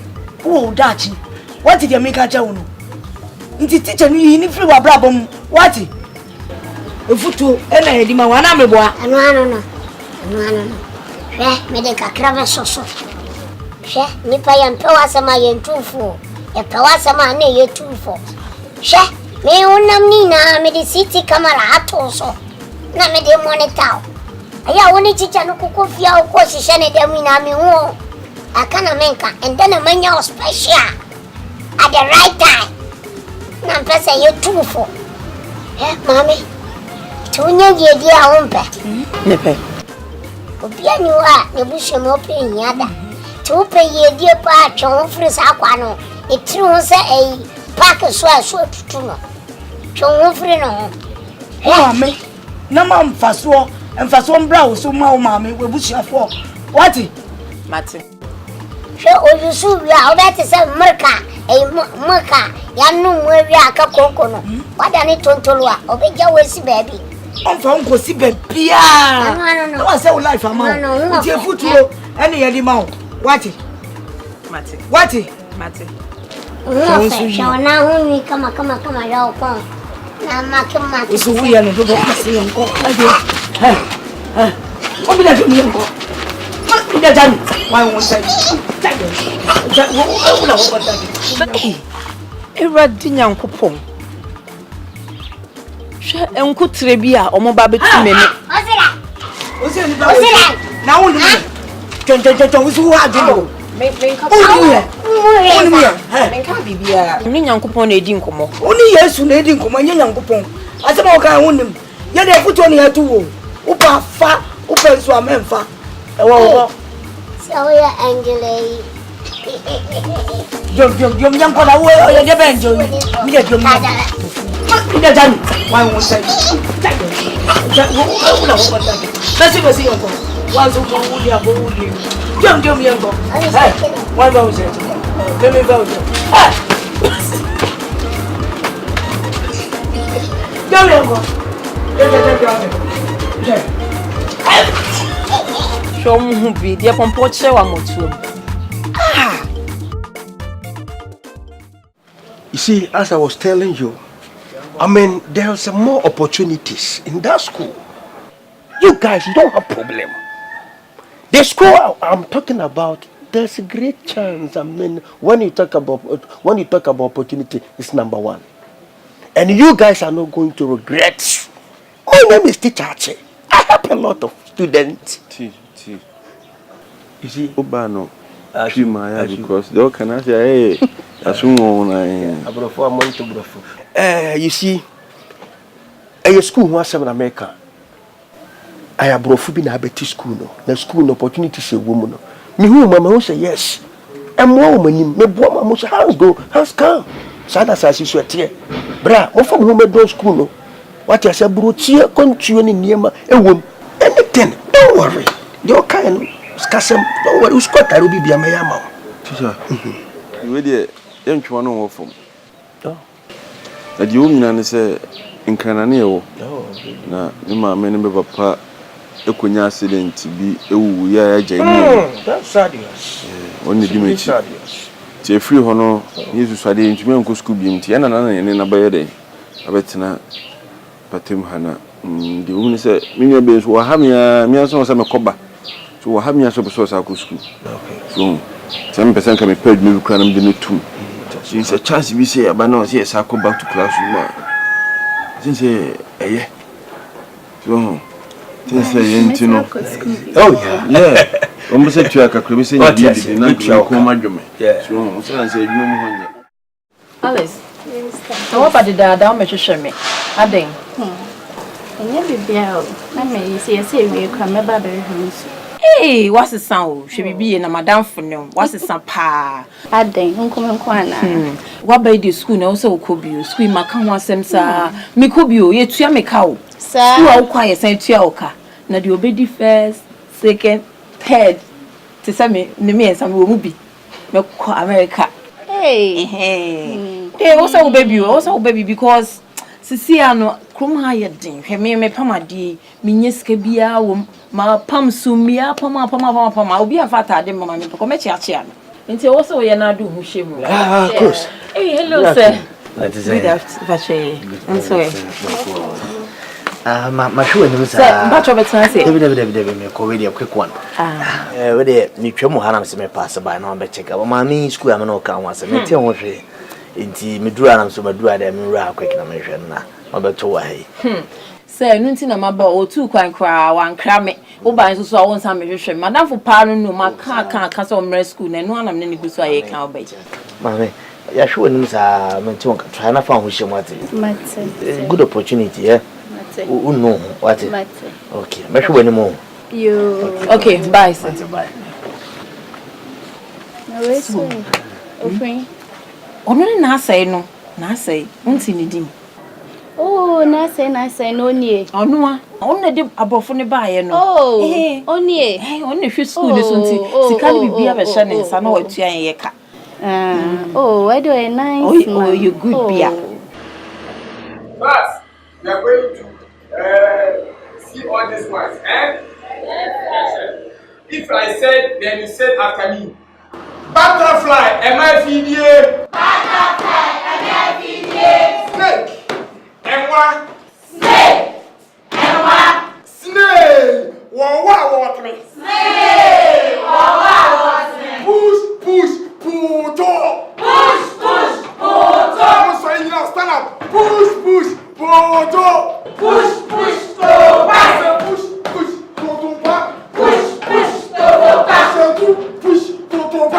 Wo dachi. What did you make a cha uno? Nti teacher ni free wa brabo mu. What? Efutu ena edima wana meboa. No. Me de kakraba soso. She nipa ya mpewa sama ye ntufo. E pewa sama ne ye tufo. She me unam ni na me de city camera atoso. Na me de monitor. Aya woni chicha no kokofia ko shisha ne de mi na me ho. Akana menka and then a manya special at the right time. Na pesa ye tufo. Mami. Tunya ye dia ompe. Nepe. Obia ni wa ne bushe mo pe nyada. Tu pe ye die pa atwon firi sa kwa no. It was a pack of swash to know. Show free no. Oh, me. No, ma'am, fast walk and fast one brow, so my mammy will wish you for. What? Martin. Show you soon, we are better say Merca, a Merca, Yanu, where we are Cocono. What I need to Tolua, or big Jawesi baby. I'm from Cosibe, Pia. No, I say life, I'm on your foot, any animal. What? Martin. What? Martin. Shall now only come, your phone. Now, Martin. So we are not going to see him. What did I do? Why won't I do? She enko trebi a omo ba betu meme. Na won ni. Tontonton wo su ha do. Men ka bibia. Ni nyankopon na edi nkomo. Oni Yesu na edi nkomo nya nyankopon. Asema o kan wonim. Ye de futo ni atu wo. Wo pa fa, wo pa nso amemfa. E wo. So ya angele. Jom nyanko na wo ye de benjo. Mi de jom. Ida jani, why won't say? Let's see your phone. Why so go with your body? Jump, young. Hey, why don't you? Let me go. Show me be the pompoche wa motu. You see, as I was telling you, I mean, there's more opportunities in that school. You guys don't have problem. The school I'm talking about, there's a great chance. I mean, when you talk about opportunity, it's number one, and you guys are not going to regret. My name is Teacher Ache. I help a lot of students. You see, Obano, because they can say, hey, you see, a school was in America. I have brought food in a better school. No, the school opportunities a woman. Me who mama say yes. And more woman, me boy mama say hands go, hands come. Sada says you sweat here. Bra, what from who made those school? No, what I said, bro, here, continue in near a woman. Anything, don't worry. Your kind, Scassam, don't worry, who's got I will be a mayama. You ready? Don't you want to work from? Na di woman na say nkranane wo na me ma me ne be papa ekonya accident bi ewu ya agya ni. That's serious. Oni di mechi. Ti free ho no yesu swade ntumi enko school bi mti na na ne na baye de abetena patem hana di woman say me nwa be so ha me aso say me koba so ha me aso be so sa ko school. Okay. So 10% ka me page me kura na me de ne tum. Since a chance we say about now, say I come back to classroom. Since yeah. So since you know. Oh yeah. Almost said to a crime say you did not come madame. Yeah. So say you know. Alice. So what did that me show me? Aden. Enya bibia o. Na me say we come me ba be hu. Hey, what's the sound? She be na madam for no. What's the sound pa? Aden, nko ana. What by the school na so okobio. School maka ho asem sa. Me kobio, ye tua me ka o. School a wo ye san tua o ka. Na the obedi first, second, third. Te say me ensam wo mu bi. Me ko America. Hey. Hey, also baby because sisi ano krom ha ye din. Hwe me pamade, me nyeska bia wo ma pam sumia pam obi afata de mama me ko me chiachi ano nti wo so ye na do hu hwemu Of course. Hey, hello sir. That is Good afternoon. I'm sorry. My show and sir, but you better say David me ko we quick one. We dey me twemu ha na me pass by na be check up. Ma me school am na o kan wase me tie ho hwe. Nti me dura na so me dura da me wura quick na me hwe na. Ma beto wa he. Say nunti na maba o tu kwan kra wan kra me wo ban so so a won sam me hwehwe madam for pa no ma ka so mre school na no anam ne ne guso aye kan obai mame ya show nim sa me ti won ka try na fa ho hye mate good opportunity yeah mate no what mate okay me show ni mo you okay bye sir bye no way so ofin Ono na asai no. Na asai. Unti ni dim. Oh, na say no nie. Ono a. Ono na de abofo ne baaye no. Oh, onie. Ono hwe school ni so nti. Sika ni bibia be hye ne nsa na watua ye ka. Oh, why do I nice? Oh, you good beer. But we are going to see all these ones, eh? Yes. If I said, then you said after me. Butterfly, M-I-F-D-A. Butterfly, M-I-F-D-A. Snake, M-1. Snake, M-1. Snake, Snake, Push, puto. Push, puto. Stand up. Push, puto. Push, puto. Push, puto. Push, puto. Push, puto.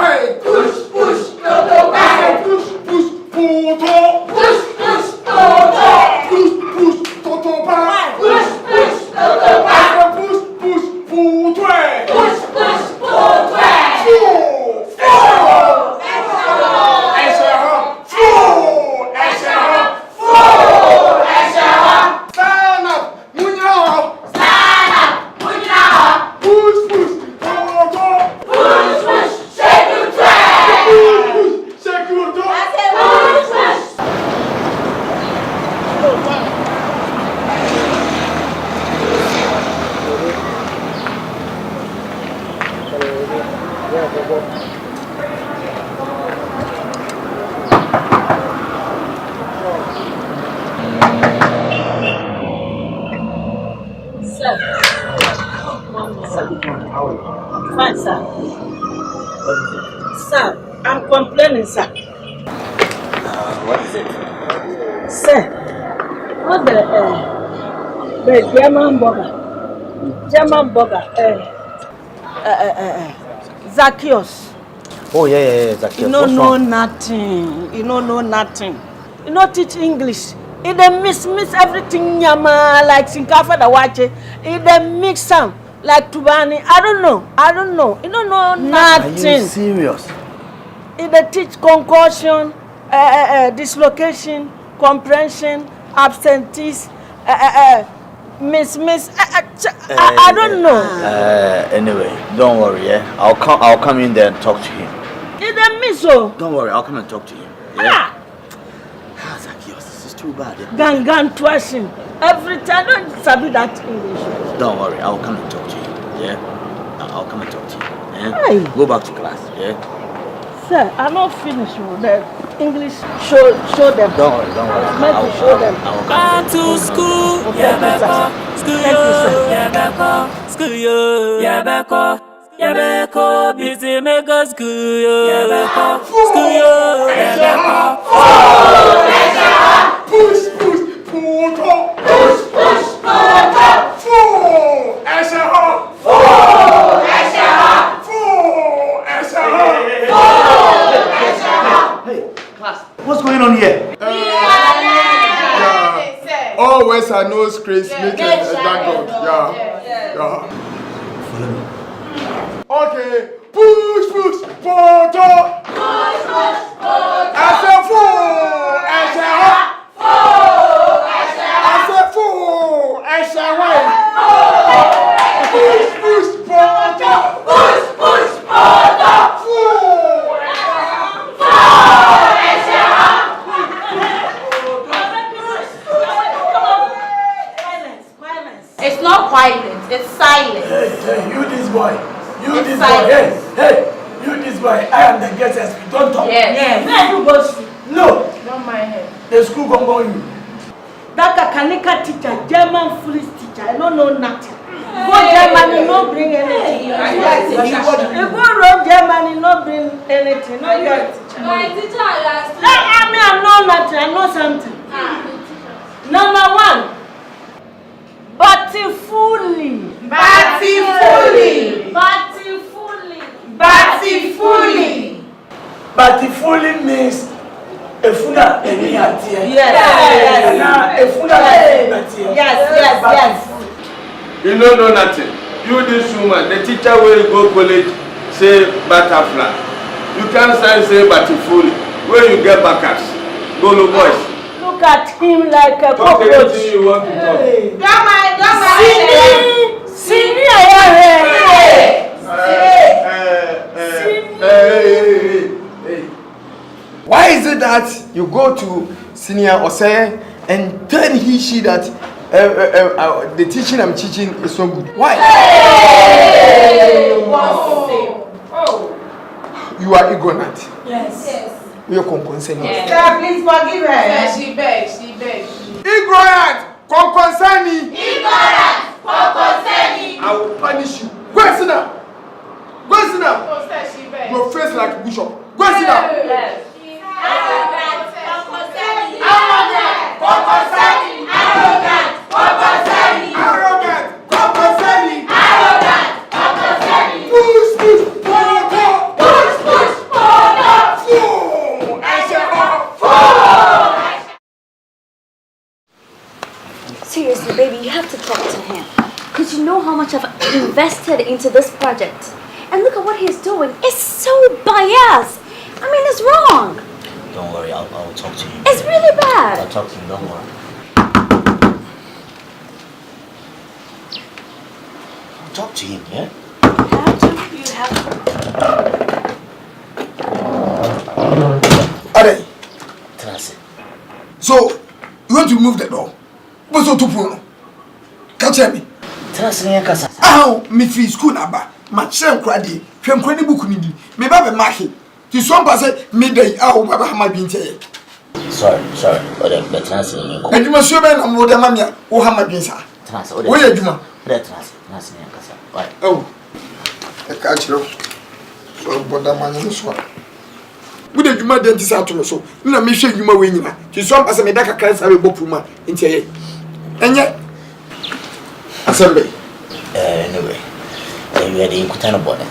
Fine, sir. Sir, I'm complaining, sir. What is it? Sir, what the German burger, Zacchaeus. Oh, yeah, Zacchaeus. You don't know nothing. You don't know nothing. You don't teach English. It dey mix everything nyama like sinkafa da wache. It dey mix some like tubani. I don't know. You don't know nothing. Are you serious? It dey teach concussion, dislocation, comprehension, absentees, miss. I don't know. Anyway, don't worry. Yeah, I'll come in there and talk to him. It dey mix oh. Don't worry, I'll come and talk to him. Yeah. Zacchaeus, this is too bad. Yeah? Gang twashing. Every time I don't sabi that English. Don't worry, I'll come and talk to you. Yeah, I'll come and talk to you. Yeah? Hey. Go back to class. Yeah. Sir, I'm not finished with the English. Show them. Don't worry. I'll show them. Back to school. Yeah, back up. School yo. Yeah, back up. School yo. Yeah, back up. Yeah, back up. Busy make us school yo. Yeah, back up. School yo. Yeah, back up. Push, puto. Push, Hey, class, what's going on here? Always I know Chris make that God. Yeah. Follow me. Okay. Push, puto. I said fool. It's not violence, it's silence. Hey, you this boy. Hey, you this boy. I am the guest SP. Don't talk. Yes. Where you go to? No. Don't mind him. The school gon' go you. That Kakanika teacher, German foolish teacher, I don't know nothing. Go Germany, no bring anything. You go wrong Germany, no bring anything. No get. My teacher last week. I know nothing. I know something. Number one, Batifuli means efuna eni atie. Yes. You don't know nothing. You this woman, the teacher will go college, say butterfly. You can't say batifuli. When you get back at go look boys. Look at him like a cockroach. Anything you want to talk. Don't mind. Sini Why is it that you go to senior or say and tell he she that the teaching I'm teaching is so good? Why? You are ignorant. Yes. You can consent. Sir, please forgive her. Yeah, she begs. Ignorant, concern. I will punish you. Go and sit down. Your face like bishop. Go and sit down. Seriously, baby, you have to talk to him. Because you know how much I've invested into this project. And look at what he's doing. It's so biased. I mean, it's wrong. Don't worry, I'll talk to you. It's really bad. I'll talk to you, don't worry. I'll talk to him, yeah? You have to. Are Trust it. So, you want to move the door? What's so to pull? Catch me. Trust me, Kasa. Ah, me free school number. My child crady. From Cranny book need me. Baby Mahi. This one person midday. Oh, Baba, my being say. Sorry. But trust me. And you must show me a more than Mamma or Hamma Binsa. Trust. Where are you? Trust me, Kasa. Why? Oh, I catch you. So, but the man is one. Would you my dentist out to me so? No, me sure you my winning. This one person made a cancer with Bopuma in Tay. And yet, assembly. Anyway, you had the Kutana bonnet.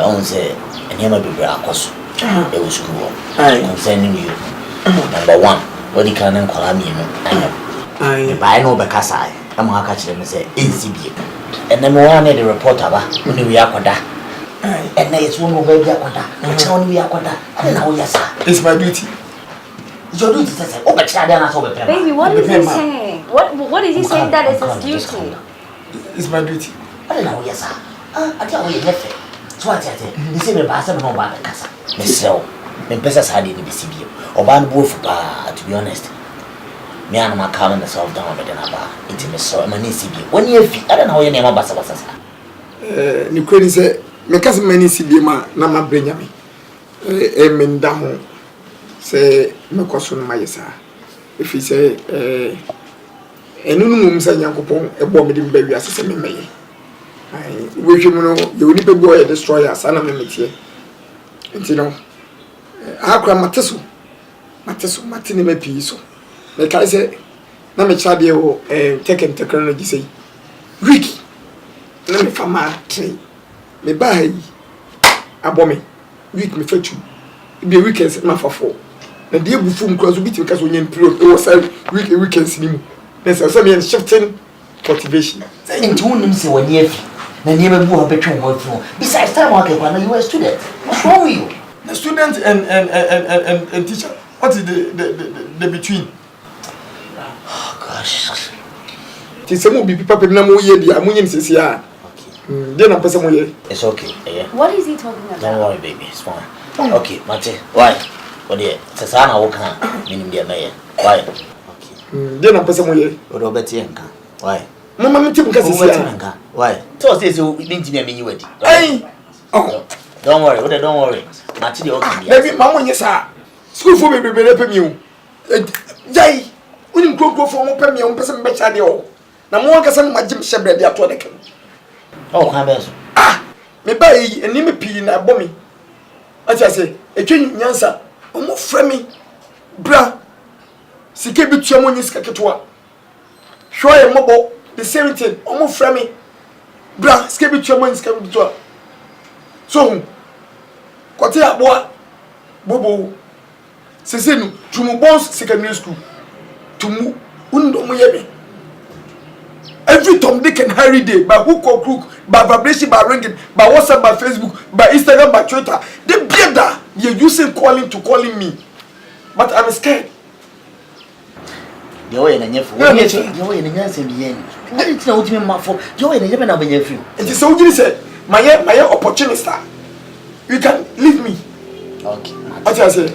On say, and here might be Bracos. It was cool. Concerning you. Number one, what you can call me. I know Bacasai. I'm going to catch them and say, ACB. And then one the reporter, when we are Koda. And it's one of baby Aquada. It's only Aquada. I don't know, yes, sir. It's my duty. It's your duty to say, oh, but I Baby, what is he saying? What is he saying that is his duty? It's my duty. I don't know, yes, sir. I tell you, left it. So I tell you, you see me pass them on by the casa. Miss Slow, the business had in the BCB. Or Ban Wolf, to be honest. Me and my calling myself down with another intimate so I'm an ECB. 1 year fee, I don't know your name about Sabasa. You couldn't say, my cousin many CB, Nama Benjamin. Mendamo say, Macosun Mayasa. If he say, and no room say Yankopon, a bombing baby as a may. I wish you know, you will be boy a destroyer, son of a métier. And you know, I cry Matesu, Martini me piso. Like I say, na me child you take technology say, Ricky, let me find my train. Me buy abomi, week me fetch you. It be weekends, my for 4. The day before me cross beat because we in period. It was a weekends in him. There's some shifting cultivation. Into one say 1 year fee. Na never go between work from. Besides time work when you were a student. What's wrong with you? The student and teacher. What is the between? Oh gosh. Tisemu bi papa na mo ye dia munyin sisi a. Then na pesa mo ye. It's okay. Yeah. What is he talking about? Don't worry, baby. It's fine. Okay, Mate. Why? What there? Sasana woka minim dia na ye. Why? Okay. Then na pesa mo ye. Odo beti enka. Why? Mama mitim ka sisi a. Why? So say so didn't me mean you wedi. Hey. Oh. Don't worry. Don't worry. Mate dey okay. Baby, mama nye sa. School for baby be pay me o. Jai. Unim krokro for mo pay me o pesa me be cha de o. Na mo aka san magim shebre de ato de kan. Oh, kan be so. Me ba yi eni me pi na bo mi. Acha say, etwe nyansa, omo fra mi. Bra. Sike bi tua mo nyi sika ketwa. Hwo ye mobo the same thing. Omo fra mi. Bra, sike bi tua mo nyi sika ketwa. So, kote aboa bobo. Sesenu, tumu boss secondary school. Tumu undo mo yebe. Every Tom, Dick and Harry day, by hook or crook, by vibration, by ringing, by WhatsApp, by Facebook, by Instagram, by Twitter, they beard that. You're using calling to calling me. But I'm scared. The way in your phone. The way in your phone. It's not even my fault. The way in your phone. It is so you said, my opportunity. You can leave me. Okay. What you say?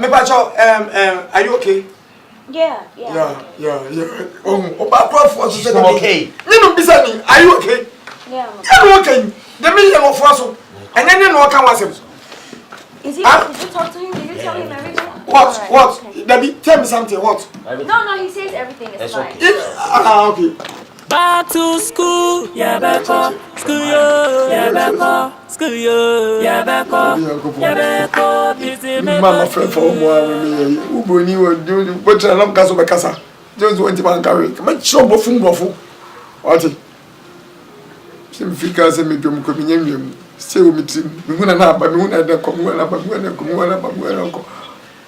Me pacho, are you okay? Yeah. Oh, about for she's not okay. No, Bisani, are you okay? Yeah. I'm okay. The million of us, and then you know what can was him. Did you talk to him? Did you tell him everything? What? Debbie, tell me something. What? No, he says everything is fine. Okay. Back to school, yeah, back up. School, yeah, back up. School, yeah, back up. Yeah, back up. Mama friend for more with me. Who bring you do but I don't caso casa. Just want to man carry. Come on, show bofu. What? Sim fica se me dum ko minyam. Se o mitim. Me huna na ba me huna da ko me huna ba ko.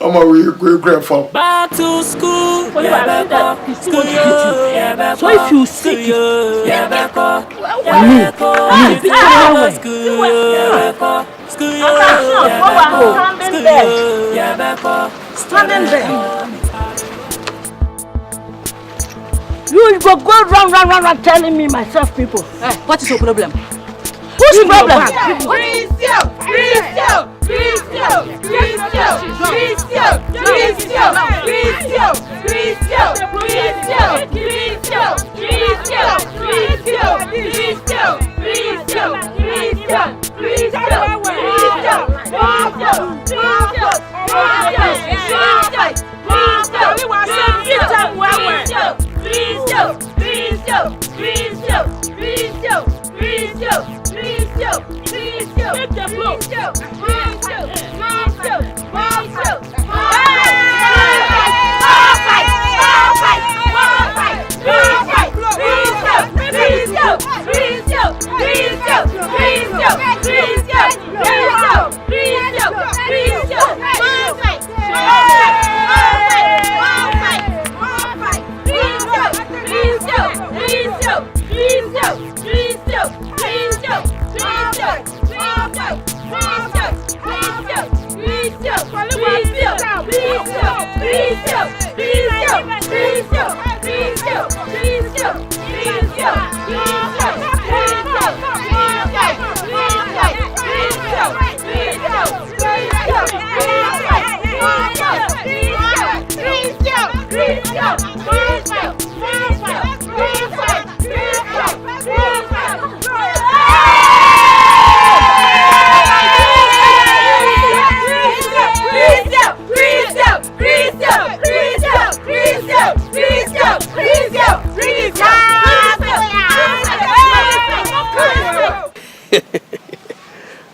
Oma we go for. Back to school. Yeah, back up. School, yeah, back up. So if you sick, yeah, back up. Yeah, back up. School, yeah, back up. School, yeah, back up. Standing there. You go run telling me myself people. Hey, what is your problem? Whose problem?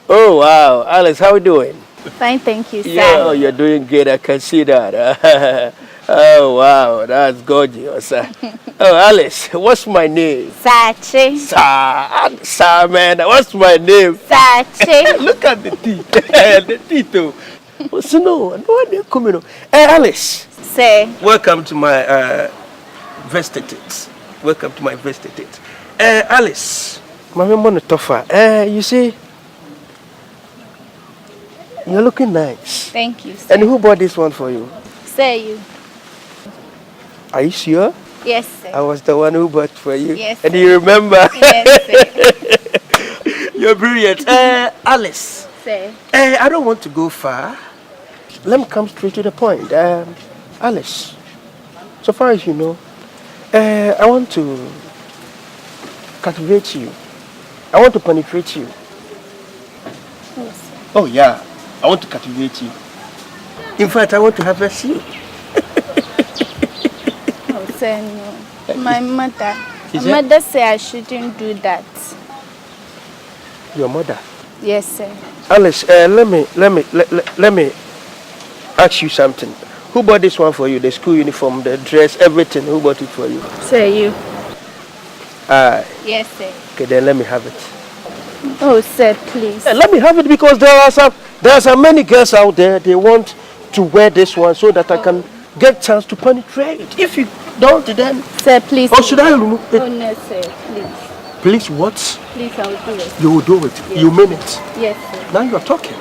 Oh wow, Alice, how are you doing? Fine, thank you, sir. Yeah, you're doing good. I can see that. Oh wow, that's gorgeous. Oh, Alice, what's my name? Sachi. Sa man, what's my name? Sachi. Look at the teeth. The teeth, though. So no one coming. Hey, Alice. Say. Welcome to my vestitate. Welcome to my vestitate. Alice, my mom tougher. You see, you're looking nice. Thank you, sir. And who bought this one for you? Say you. Are you sure? Yes, sir. I was the one who bought for you. Yes, and sir. you remember? Yes, sir. You're brilliant. Alice. Say. I don't want to go far. Let me come straight to the point. Alice, so far as you know, I want to captivate you. I want to penetrate you. Yes. Oh yeah, I want to captivate you. In fact, I want to have a seat. Oh, sir, no. My mother said I shouldn't do that. Your mother? Yes, sir. Alice, let me ask you something. Who bought this one for you? The school uniform, the dress, everything. Who bought it for you? Sir, you. Yes, sir. Okay, then let me have it. Oh, sir, please. Let me have it because there are so many girls out there. They want to wear this one so that I can get chance to penetrate. If you don't, then sir, please. Or should I remove it? Oh no, sir, please. Please what? Please, I will do it. You will do it. Yes. You mean it. Yes, sir. Now you're talking.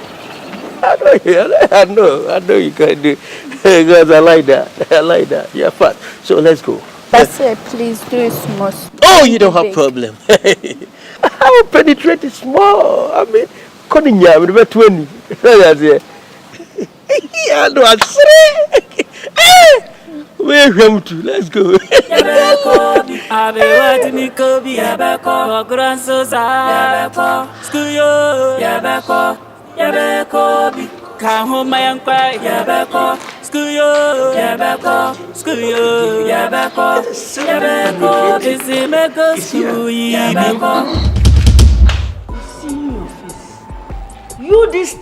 I know you can do it. Because I like that. I like that. You're fat. So let's go. But sir, please do it small. Oh, you don't have problem. I will penetrate it small. I mean, couldn't you have 20? Yeah, no, I'm sorry. We're going to. Let's go. Come home, my young cry, Yabako, school yo, Yabako, school yo, Yabako, Yabako, is it Meko school, Yabako. See your face. You, these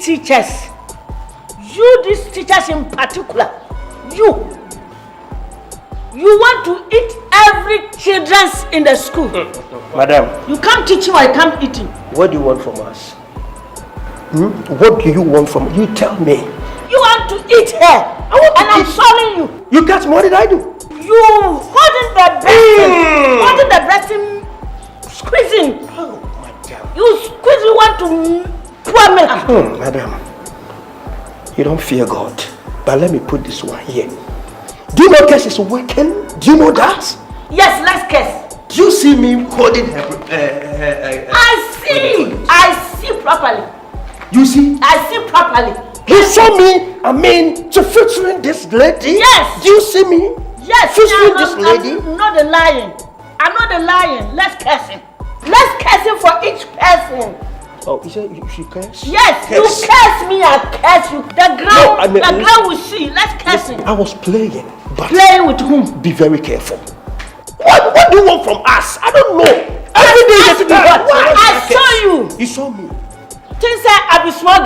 teachers in particular, you want to eat every children's in the school. Madam. You can't teach him, I can't eat him. What do you want from us? What do you want from me? You tell me. You want to eat her, and I'm telling you. You got more than I do. You holding the breast, squeezing. Oh, madam. You squeeze, you want to pour milk. Madam, you don't fear God. But let me put this one here. Do you know curse is working? Do you know that? Yes, let's curse. Do you see me holding her? I see properly. You see? I see properly. You saw me, to featuring this lady? Yes. Do you see me? Yes. Featuring this lady? I'm not the lion. Let's curse him. Let's curse him for each person. Oh, you said you should curse? Yes, curse. You curse me, I curse you. The ground will see. Let's curse him. I was playing. But playing with whom? Be very careful. What do you want from us? I don't know. Every day you I saw you. You saw me. Things say I be small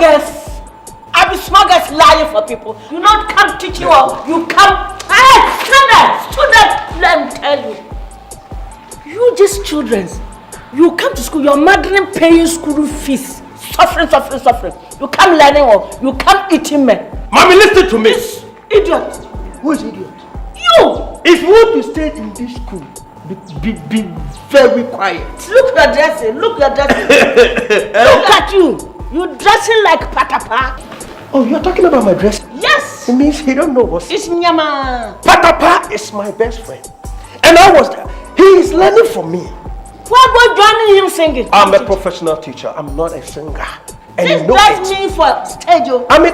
girls lying for people. You not come teach you all. You come. Hey, student, let me tell you. You just children. You come to school, your mother paying school fees. Suffering. You come learning or you come eating me. Mommy, listen to me. This idiot. Who is idiot? You. If you want to stay in this school, be very quiet. Look your dressing. Look at you. You dressing like Patapa. Oh, you're talking about my dress? Yes. It means he don't know what's... It's Nyama. Patapa is my best friend. And I was there. He is learning from me. Why about joining him singing? I'm a professional teacher. I'm not a singer. And this you know drives me for stage.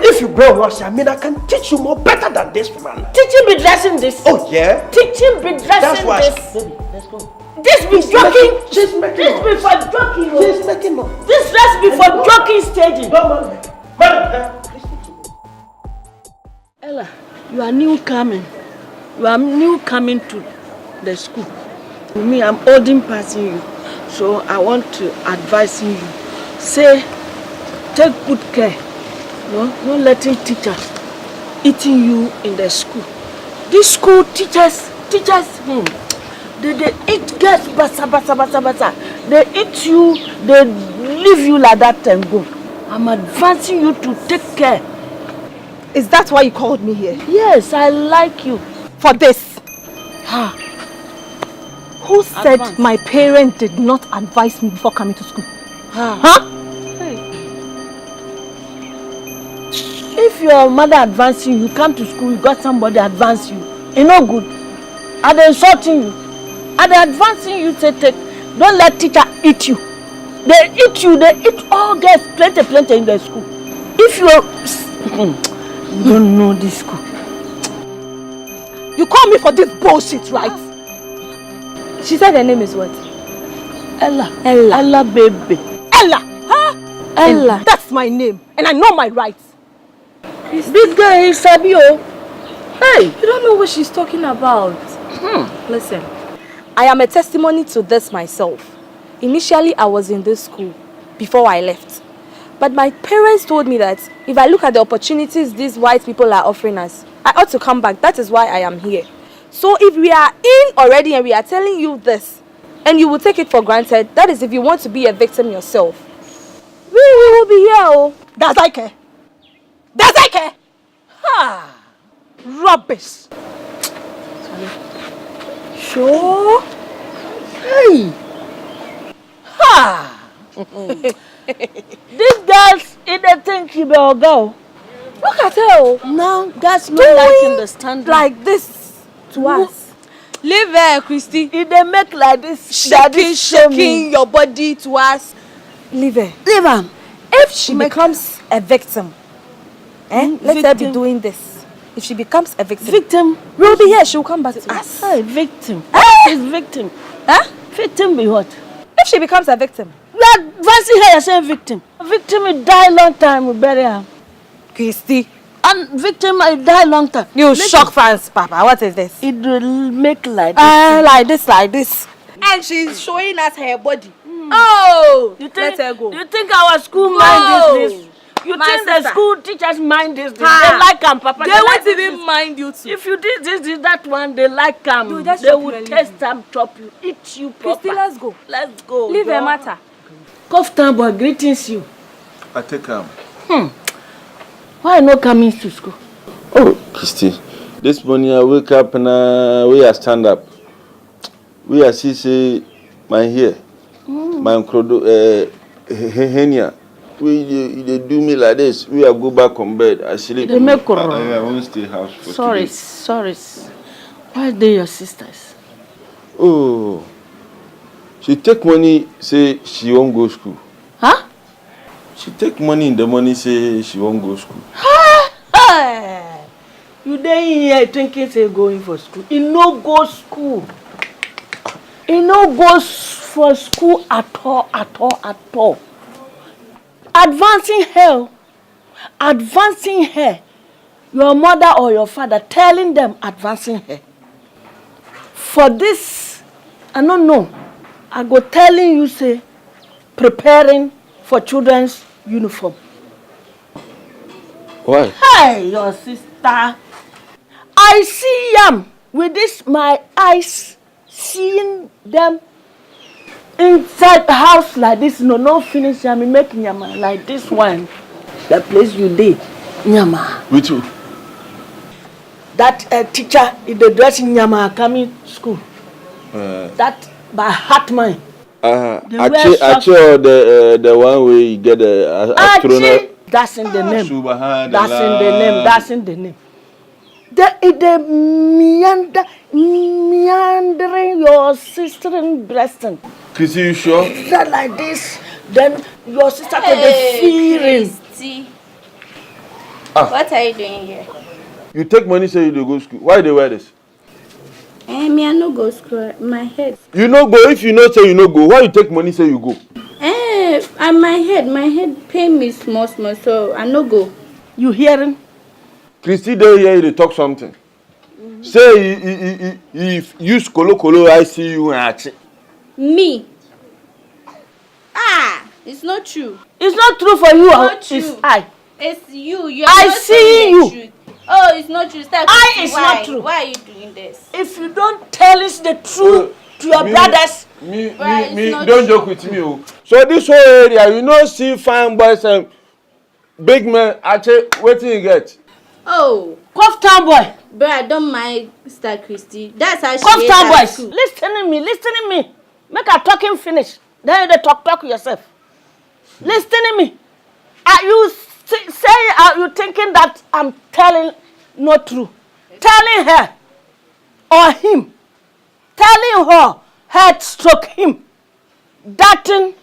If you bring us, I can teach you more better than this man. Teaching be dressing this. Oh, yeah? Teaching be dressing That's why this. Baby, let's go. This be joking. She's making This be for joking. She's making up. This dress be for joking staging. Ella, you are new coming. To the school. Me, I'm older passing you. So I want to advise you. Say, take good care. No letting teachers eating you in the school. This school teachers, they eat girls, basa. They eat you, they leave you like that and go. I'm advising you to take care. Is that why you called me here? Yes, I like you. For this? Who said my parents did not advise me before coming to school? Hey. If your mother advancing you, come to school, you got somebody advance you. It's no good. Are they insulting you? Are they advancing you? Take. Don't let teacher eat you. They eat all girls, plenty in the school. If you don't know this school. You call me for this bullshit, right? She said her name is what? Ella, baby. Ella! Ella. That's my name, and I know my rights. This guy is Sabio. Hey! You don't know what she's talking about. Listen, I am a testimony to this myself. Initially, I was in this school before I left. But my parents told me that if I look at the opportunities these white people are offering us, I ought to come back. That is why I am here. So if we are in already and we are telling you this, and you will take it for granted, that is if you want to be a victim yourself. We will be here, oh. Does I care? Rubbish. Sure. Hey. These girls, if they think she be a girl, look at her. Now, that's not like understanding. Like this to us. Leave her, Christy. If they make like this, shaking your body to us. Leave her. Leave her. If she becomes a victim, let her be doing this. If she becomes a victim, we'll be here. She will come back to us. A victim. Is victim. Victim be what? If she becomes a victim. That fancy her saying victim. A victim will die long time, we bury her. Christy. And victim will die long time. You shock fans, Papa. What is this? It will make like this. Like this. And she's showing us her body. Oh! Let her go. You think our school mind this? You think the school teachers mind this? They like them, Papa. They won't even mind you too. If you did this, that one, they like them. They will test them, chop you, eat you proper. Christy, let's go. Let's go. Leave her matter. Koftan boy, greetings you. I take him. Why not coming to school? Oh, Christy, this morning I wake up and we are stand up. We are see my hair, my krodo, henia. They do me like this. We are go back on bed. I sleep. They make I won't stay house for sorry. Why are they your sisters? Oh, she take money, say she won't go school. Huh? She take money in the morning, say she won't go school. You dey here thinking say going for school. He no go school. He no goes for school at all. Advancing her. Your mother or your father telling them advancing her. For this, I don't know. I go telling you say preparing for children's uniform. Why? Hey, your sister. I see them with this my eyes, seeing them inside the house like this. No finish yam, make nyama like this one. The place you did, nyama. Which one? That teacher in the dressing nyama coming school. That by heart mine. Actually, the one where you get the astronaut. That's in the name. That's in the name. The meandering your sister in breasting. Chrissy, you sure? That like this, then your sister could be fearing. Christy. What are you doing here? You take money, say you do go school. Why they wear this? Me I no go school. My head. You no go. If you no say you no go, why you take money, say you go? And my head pay me small, so I no go. You hearing? Christy, they hear you, they talk something. Say if use kolo, I see you and achi. Me? It's not true. It's not true for you. Not true. It's I. It's you. You are I not see you. Truth. Oh, it's not true. Stop. It's not true. Why are you doing this? If you don't tell us the truth to your brothers, me, don't joke with me. So this whole area, you know, see fine boys and big men. Actually, what do you get? Oh, Koftan boy. But I don't mind Star Christy. That's how she Koftan boys. Listen to me. Make her talking finish. Then you talk yourself. Listen to me. Are you you thinking that I'm telling not true? Telling her or him. Telling her stroke him. That thing,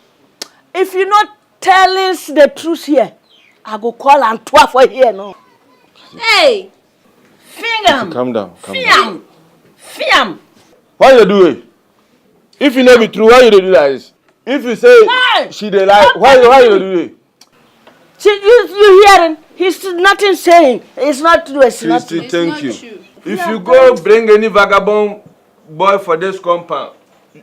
if you're not telling the truth here, I go call and twa for here no. Hey! Fiam! Calm down. Fiam! Why you do it? If you know be true, why you do like this? If you say she dey lie, why you do it? You hearing? He's nothing saying. It's not true. It's not true. Thank you. True. If you go bring any vagabond boy for this compound,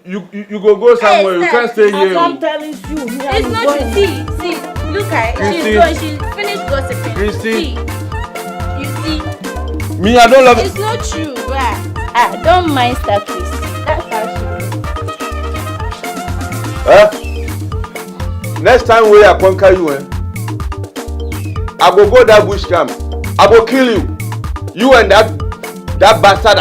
you go somewhere. You can't stay here. I'm telling you. It's not true. See, look at her. She's finished gossiping. Christy. You see. Me, I don't love it. It's not true, right? I don't mind Star Christy. That's how she is. Next time we are conquer you, I go that bush camp. I go kill you. You and that bastard.